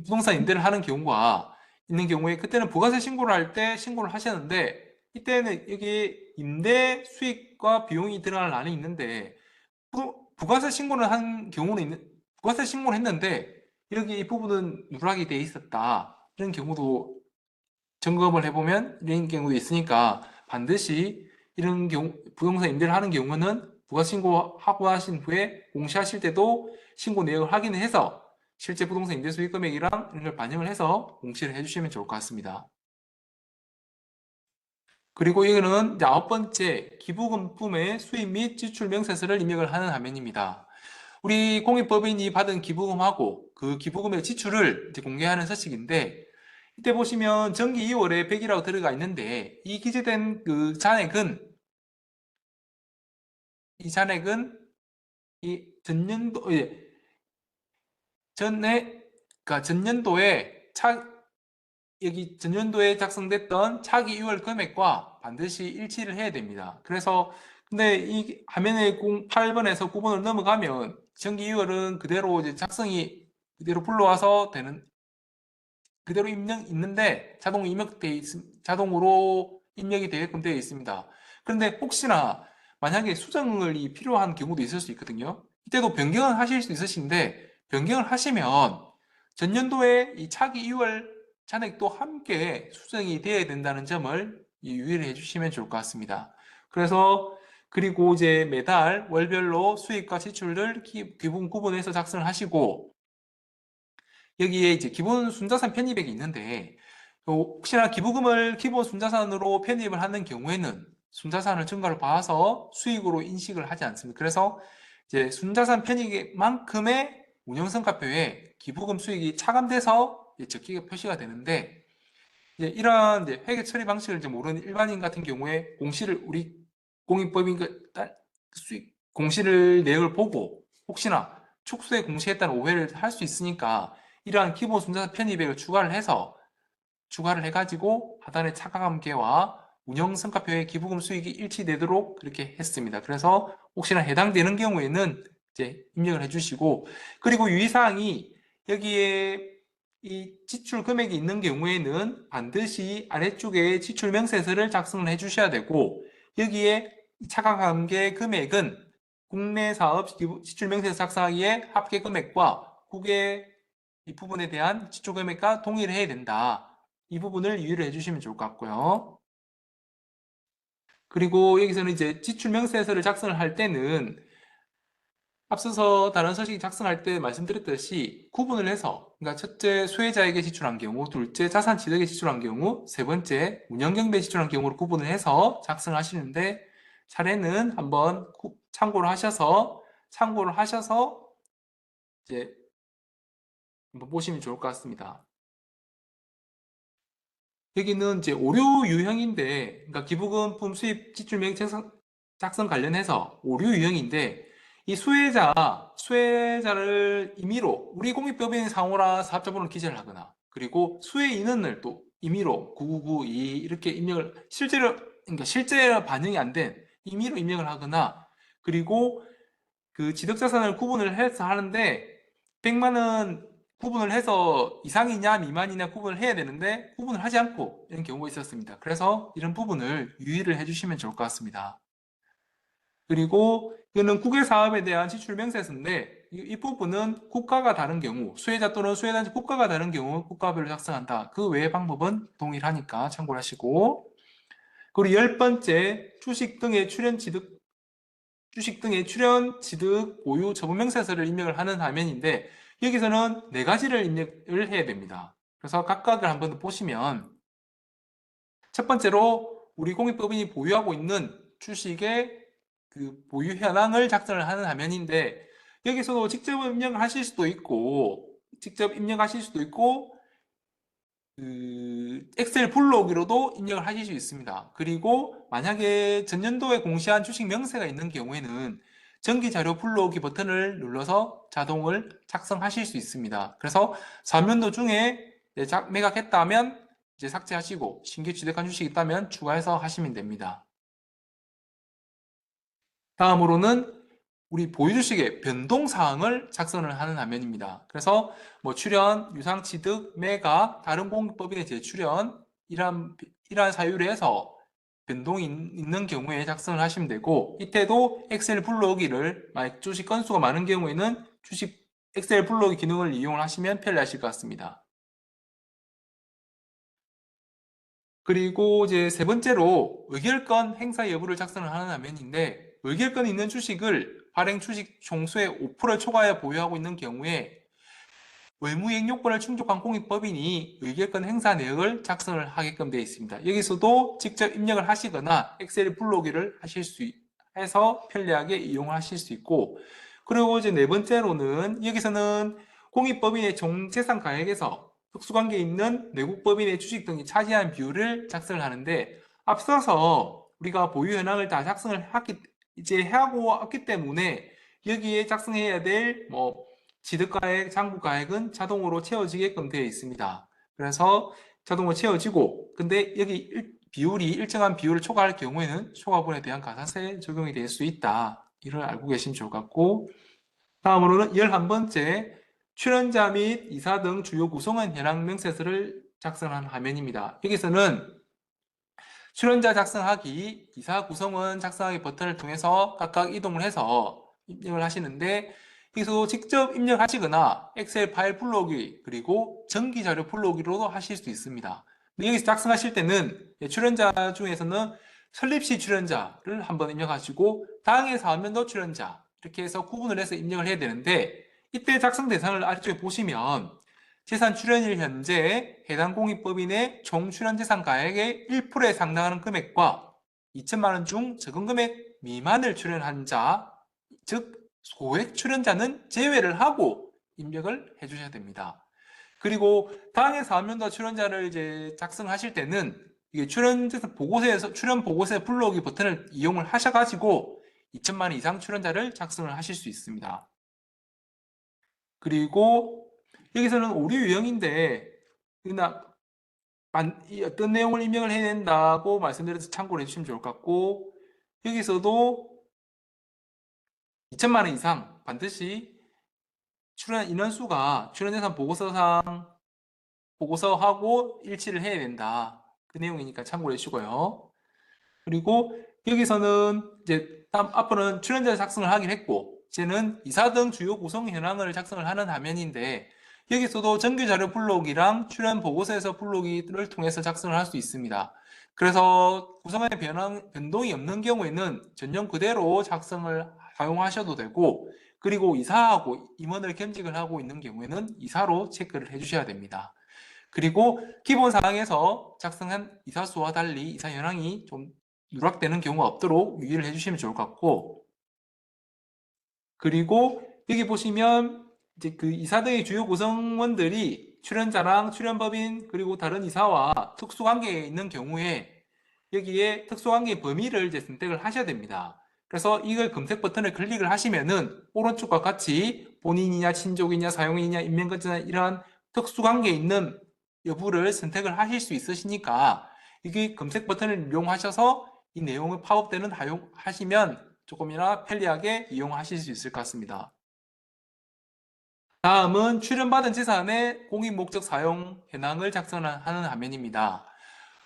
Speaker 1: 부동산 임대를 하는 경우가 있는 경우에 그때는 부가세 신고를 할 때 신고를 하셨는데 이때는 여기 임대 수익과 비용이 들어갈 란이 있는데 부가세 신고를 한 경우는 부가세 신고를 했는데 여기 이 부분은 누락이 돼 있었다 이런 경우도 점검을 해보면 이런 경우도 있으니까 반드시 이런 경우 부동산 임대를 하는 경우는 부가신고하고 하신 후에 공시하실 때도 신고 내역을 확인해서 실제 부동산 임대 수익 금액이랑 이런 걸 반영을 해서 공시를 해주시면 좋을 것 같습니다. 그리고 이거는 이제 9번째 기부금품의 수입 및 지출 명세서를 입력을 하는 화면입니다. 우리 공익법인이 받은 기부금하고 그 기부금의 지출을 이제 공개하는 서식인데 이때 보시면 정기 2월에 100이라고 들어가 있는데 이 기재된 그 잔액은 이 전년도 전에 그러니까 전년도에 여기 전년도에 작성됐던 차기 이월 금액과 반드시 일치를 해야 됩니다. 그래서 근데 이 화면에 8번에서 9번을 넘어가면 정기 이월은 그대로 이제 작성이 그대로 불러와서 되는 그대로 있는데 자동으로 입력이 되게끔 되어 있습니다. 그런데 혹시나 만약에 수정이 필요한 경우도 있을 수 있거든요. 이때도 변경을 하실 수 있으신데 변경을 하시면 전년도에 이 차기 2월 잔액도 함께 수정이 되어야 된다는 점을 유의를 해주시면 좋을 것 같습니다. 그래서 그리고 이제 매달 월별로 수입과 지출을 기본 구분해서 작성을 하시고 여기에 이제 기본 순자산 편입액이 있는데 혹시나 기부금을 기본 순자산으로 편입을 하는 경우에는 순자산을 증가를 봐서 수익으로 인식을 하지 않습니다. 그래서 이제 순자산 편입액만큼의 운영성과표에 기부금 수익이 차감돼서 적기가 표시가 되는데 이제 이러한 이제 회계 처리 방식을 이제 모르는 일반인 같은 경우에 공시를 우리 공익법인 수익 공시를 내역을 보고 혹시나 축소에 공시했다는 오해를 할 수 있으니까 이러한 기본 순자산 편입액을 추가를 해가지고 하단의 차감계와 운영성과표의 기부금 수익이 일치되도록 그렇게 했습니다. 그래서 혹시나 해당되는 경우에는 이제 입력을 해주시고 그리고 유의사항이 여기에 이 지출 금액이 있는 경우에는 반드시 아래쪽에 지출 명세서를 작성을 해주셔야 되고 여기에 차감계 금액은 국내 사업 지출 명세서 작성하기에 합계 금액과 국외 이 부분에 대한 지출 금액과 동일을 해야 된다. 이 부분을 유의를 해주시면 좋을 것 같고요. 그리고 여기서는 이제 지출 명세서를 작성을 할 때는 앞서서 다른 서식 작성할 때 말씀드렸듯이 구분을 해서 그러니까 첫째 수혜자에게 지출한 경우, 둘째 자산 취득에 지출한 경우, 세 번째 운영경비에 지출한 경우로 구분을 해서 작성하시는데 사례는 한번 참고를 하셔서 이제 한번 보시면 좋을 것 같습니다. 여기는 이제 오류 유형인데, 그러니까 기부금품 수입 지출명 작성 관련해서 오류 유형인데, 이 수혜자를 임의로 우리 공익법인 상호라 사업자번호를 기재를 하거나, 그리고 수혜 인원을 또 임의로 9992 이렇게 그러니까 실제 반영이 안 된 임의로 입력을 하거나, 그리고 그 지득자산을 구분을 해서 하는데 100만 원 구분을 해서 이상이냐 미만이냐 구분을 해야 되는데 구분을 하지 않고 이런 경우가 있었습니다. 그래서 이런 부분을 유의를 해주시면 좋을 것 같습니다. 그리고 이거는 국외사업에 대한 지출 명세서인데 이 부분은 국가가 다른 경우 수혜자 또는 수혜단체 국가가 다른 경우 국가별로 작성한다. 그 외의 방법은 동일하니까 참고를 하시고 그리고 10번째 주식 등의 출연, 취득, 보유, 처분 명세서를 입력을 하는 화면인데 여기서는 네 가지를 입력을 해야 됩니다. 그래서 각각을 한번 보시면 첫 번째로 우리 공익법인이 보유하고 있는 주식의 그 보유 현황을 작성을 하는 화면인데 여기서도 직접 입력하실 수도 있고 그 엑셀 블록으로도 입력을 하실 수 있습니다. 그리고 만약에 전년도에 공시한 주식 명세가 있는 경우에는 정기 자료 불러오기 버튼을 눌러서 자동을 작성하실 수 있습니다. 그래서 3년도 중에 매각했다면 이제 삭제하시고 신규 취득한 주식이 있다면 추가해서 하시면 됩니다. 다음으로는 우리 보유주식의 변동사항을 작성을 하는 화면입니다. 그래서 뭐 출연, 유상취득, 매각, 다른 공익법인의 재출연 이러한 사유를 해서 변동이 있는 경우에 작성을 하시면 되고 이때도 엑셀 불러오기를 만약 주식 건수가 많은 경우에는 주식 엑셀 불러오기 기능을 이용을 하시면 편리하실 것 같습니다. 그리고 이제 세 번째로 의결권 행사 여부를 작성을 하는 화면인데 의결권이 있는 주식을 발행 주식 총수의 5%를 초과해 보유하고 있는 경우에 의무행용권을 충족한 공익법인이 의결권 행사 내역을 작성을 하게끔 되어 있습니다. 여기서도 직접 입력을 하시거나 엑셀 불러오기를 해서 편리하게 이용하실 수 있고 그리고 이제 네 번째로는 여기서는 공익법인의 총재산 가액에서 특수관계에 있는 내국법인의 주식 등이 차지한 비율을 작성을 하는데 앞서서 우리가 보유 현황을 다 작성을 하고 왔기 때문에 여기에 작성해야 될뭐 취득가액, 장부가액은 자동으로 채워지게끔 되어 있습니다. 그래서 자동으로 채워지고, 근데 여기 비율이 일정한 비율을 초과할 경우에는 초과분에 대한 가산세 적용이 될 수 있다. 이를 알고 계시면 좋을 것 같고, 다음으로는 11번째, 출연자 및 이사 등 주요 구성원 현황 명세서를 작성한 화면입니다. 여기서는 출연자 작성하기, 이사 구성원 작성하기 버튼을 통해서 각각 이동을 해서 입력을 하시는데, 여기서 직접 입력하시거나 엑셀 파일 불러오기, 그리고 정기 자료 불러오기로도 하실 수 있습니다. 여기서 작성하실 때는 출연자 중에서는 설립시 출연자를 한번 입력하시고 당해 사업연도 출연자 이렇게 해서 구분을 해서 입력을 해야 되는데, 이때 작성 대상을 아래쪽에 보시면 재산 출연일 현재 해당 공익법인의 총 출연재산 가액의 1%에 상당하는 금액과 2천만 원 중 적은 금액 미만을 출연한 자, 즉 소액 출연자는 제외를 하고 입력을 해주셔야 됩니다. 그리고 당해 사업연도 출연자를 이제 작성하실 때는 이게 출연재산 보고서에서 출연 보고서에 불러오기 버튼을 이용을 하셔가지고 2천만 원 이상 출연자를 작성을 하실 수 있습니다. 그리고 여기서는 오류 유형인데 어떤 내용을 입력을 해야 된다고 말씀드려서 참고를 해주시면 좋을 것 같고, 여기서도 2천만 원 이상 반드시 출연 인원수가 출연재산 보고서하고 일치를 해야 된다. 그 내용이니까 참고를 해주시고요. 그리고 여기서는 이제 앞으로는 출연자 작성을 하긴 했고, 이제는 이사 등 주요 구성 현황을 작성을 하는 화면인데, 여기서도 정규 자료 불러오기랑 출연 보고서에서 불러오기를 통해서 작성을 할 수 있습니다. 그래서 구성의 변동이 없는 경우에는 전용 그대로 작성을 사용하셔도 되고, 그리고 이사하고 임원을 겸직을 하고 있는 경우에는 이사로 체크를 해주셔야 됩니다. 그리고 기본 사항에서 작성한 이사수와 달리 이사 현황이 좀 누락되는 경우가 없도록 유의를 해주시면 좋을 것 같고, 그리고 여기 보시면 이제 그 이사 등의 주요 구성원들이 출연자랑 출연법인 그리고 다른 이사와 특수관계에 있는 경우에 여기에 특수관계 범위를 이제 선택을 하셔야 됩니다. 그래서 이걸 검색 버튼을 클릭을 하시면은 오른쪽과 같이 본인이냐 친족이냐 사용인이냐 인명거주냐 이러한 특수관계에 있는 여부를 선택을 하실 수 있으시니까 이게 검색 버튼을 이용하셔서 이 내용을 팝업되는 하시면 조금이나 편리하게 이용하실 수 있을 것 같습니다. 다음은 출연받은 재산의 공익목적 사용 현황을 작성하는 화면입니다.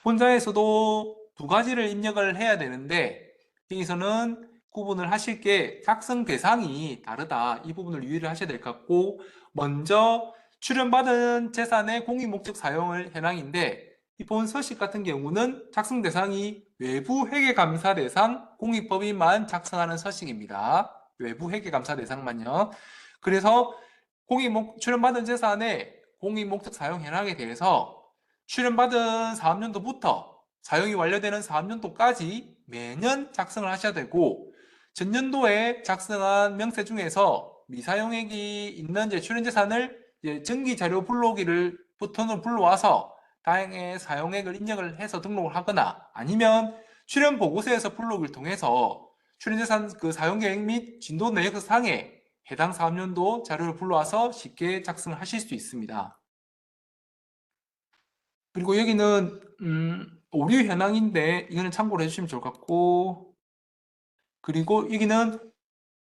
Speaker 1: 혼자에서도 두 가지를 입력을 해야 되는데, 여기서는 구분을 하실 게 작성 대상이 다르다. 이 부분을 유의를 하셔야 될 것 같고, 먼저 출연받은 재산의 공익목적 사용을 현황인데, 이 본 서식 같은 경우는 작성 대상이 외부 회계감사 대상 공익법인만 작성하는 서식입니다. 외부 회계감사 대상만요. 그래서 출연받은 재산의 공익목적 사용 현황에 대해서 출연받은 사업연도부터 사용이 완료되는 사업연도까지 매년 작성을 하셔야 되고, 전년도에 작성한 명세 중에서 미사용액이 있는 출연재산을 정기자료 불러오기를 버튼으로 불러와서 다행의 사용액을 입력을 해서 등록을 하거나, 아니면 출연 보고서에서 불러오기를 통해서 출연재산 그 사용계획 및 진도 내역상에 해당 사업연도 자료를 불러와서 쉽게 작성을 하실 수 있습니다. 그리고 여기는 오류 현황인데 이거는 참고를 해주시면 좋을 것 같고, 그리고 여기는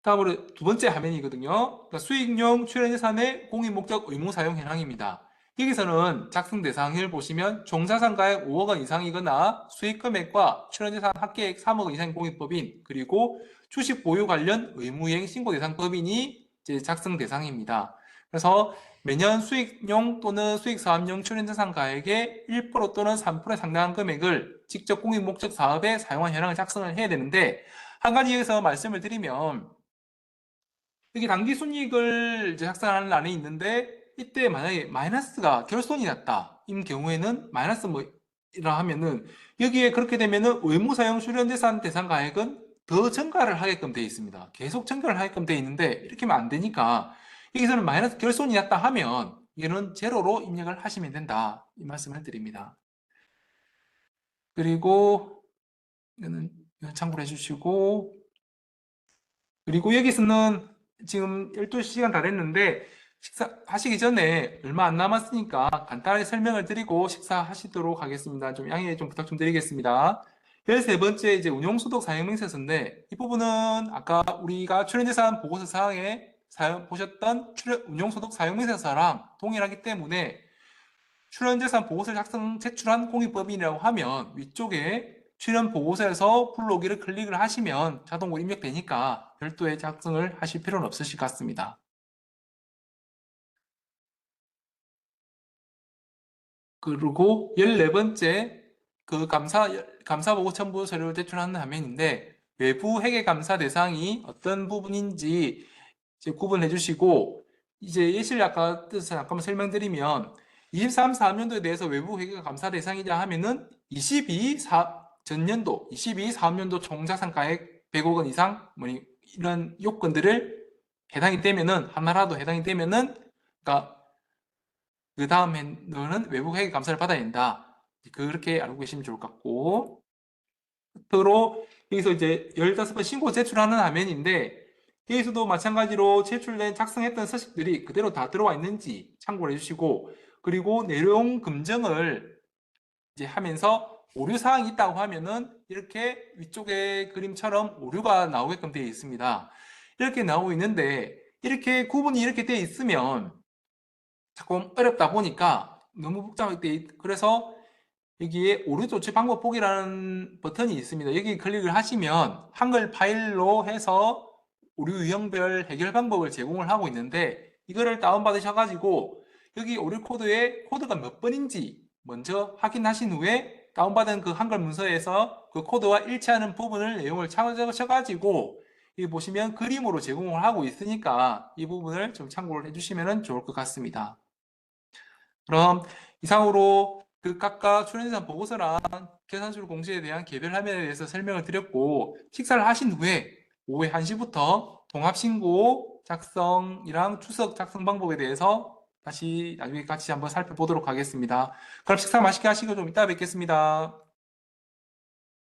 Speaker 1: 다음으로 두 번째 화면이거든요. 그러니까 수익용 출연예산의 공익목적 의무사용 현황입니다. 여기서는 작성 대상을 보시면 총자산가액 5억 원 이상이거나 수익금액과 출연재산 합계액 3억 원 이상의 공익법인, 그리고 주식 보유 관련 의무이행 신고 대상 법인이 이제 작성 대상입니다. 그래서 매년 수익용 또는 수익사업용 출연재산 가액의 1% 또는 3%에 상당한 금액을 직접 공익목적 사업에 사용한 현황을 작성을 해야 되는데, 한 가지 여기서 말씀을 드리면, 여기 당기순이익을 작성하는 란이 있는데, 이때 만약에 마이너스가 결손이 났다 인 경우에는 마이너스 뭐라 하면은, 여기에 그렇게 되면은 의무사용 출연재산 대상 가액은 더 증가를 하게끔 되어 있습니다. 계속 증가를 하게끔 되어 있는데, 이렇게 하면 안 되니까 여기서는 마이너스 결손이 났다 하면 이거는 제로로 입력을 하시면 된다, 이 말씀을 드립니다. 그리고 이거는 참고를 해주시고, 그리고 여기서는 지금 12시간 다 됐는데 식사하시기 전에 얼마 안 남았으니까 간단하게 설명을 드리고 식사하시도록 하겠습니다. 좀 양해 좀 부탁 좀 드리겠습니다. 13번째 이제 운용소득 사용명세서인데 이 부분은 아까 우리가 출연재산 보고서 사항에 보셨던 운용소득 사용명세서랑 동일하기 때문에 출연재산 보고서를 제출한 공익법인이라고 하면 위쪽에 출연 보고서에서 불러오기를 클릭을 하시면 자동으로 입력되니까 별도의 작성을 하실 필요는 없으실 것 같습니다. 그리고 14번째 그 감사보고 첨부 서류를 제출하는 화면인데 외부 회계감사 대상이 어떤 부분인지 이제 구분해 주시고 이제 예시를 아까 뜻을 잠깐만 설명드리면 23, 4년도에 대해서 외부 회계가 감사 대상이자 하면은 22, 3년도 총자산가액 100억 원 이상 뭐 이런 요건들을 해당이 되면은 하나라도 해당이 되면은 그러니까 그 다음 해는 외부 회계 감사를 받아야 된다. 그렇게 알고 계시면 좋을 것 같고 끝으로 여기서 이제 15번 신고 제출하는 화면인데 여기서도 마찬가지로 제출된 작성했던 서식들이 그대로 다 들어와 있는지 참고를 해주시고 그리고 내용 검증을 이제 하면서 오류 사항이 있다고 하면은 이렇게 위쪽에 그림처럼 오류가 나오게끔 되어 있습니다. 이렇게 나오고 있는데 이렇게 구분이 이렇게 되어 있으면 조금 어렵다 보니까 너무 복잡하게 그래서 여기에 오류 조치 방법 보기라는 버튼이 있습니다. 여기 클릭을 하시면 한글 파일로 해서 오류 유형별 해결 방법을 제공을 하고 있는데 이거를 다운받으셔가지고 여기 오류 코드에 코드가 몇 번인지 먼저 확인하신 후에 다운받은 그 한글 문서에서 그 코드와 일치하는 부분을 내용을 찾으셔가지고 여기 보시면 그림으로 제공을 하고 있으니까 이 부분을 좀 참고를 해주시면 좋을 것 같습니다. 그럼 이상으로 그 각각 출연재산 보고서랑 계산서류 공시에 대한 개별 화면에 대해서 설명을 드렸고 식사를 하신 후에 오후 1시부터 통합신고 작성이랑 추석 작성 방법에 대해서 다시 나중에 같이 한번 살펴보도록 하겠습니다. 그럼 식사 맛있게 하시고 좀 이따 뵙겠습니다.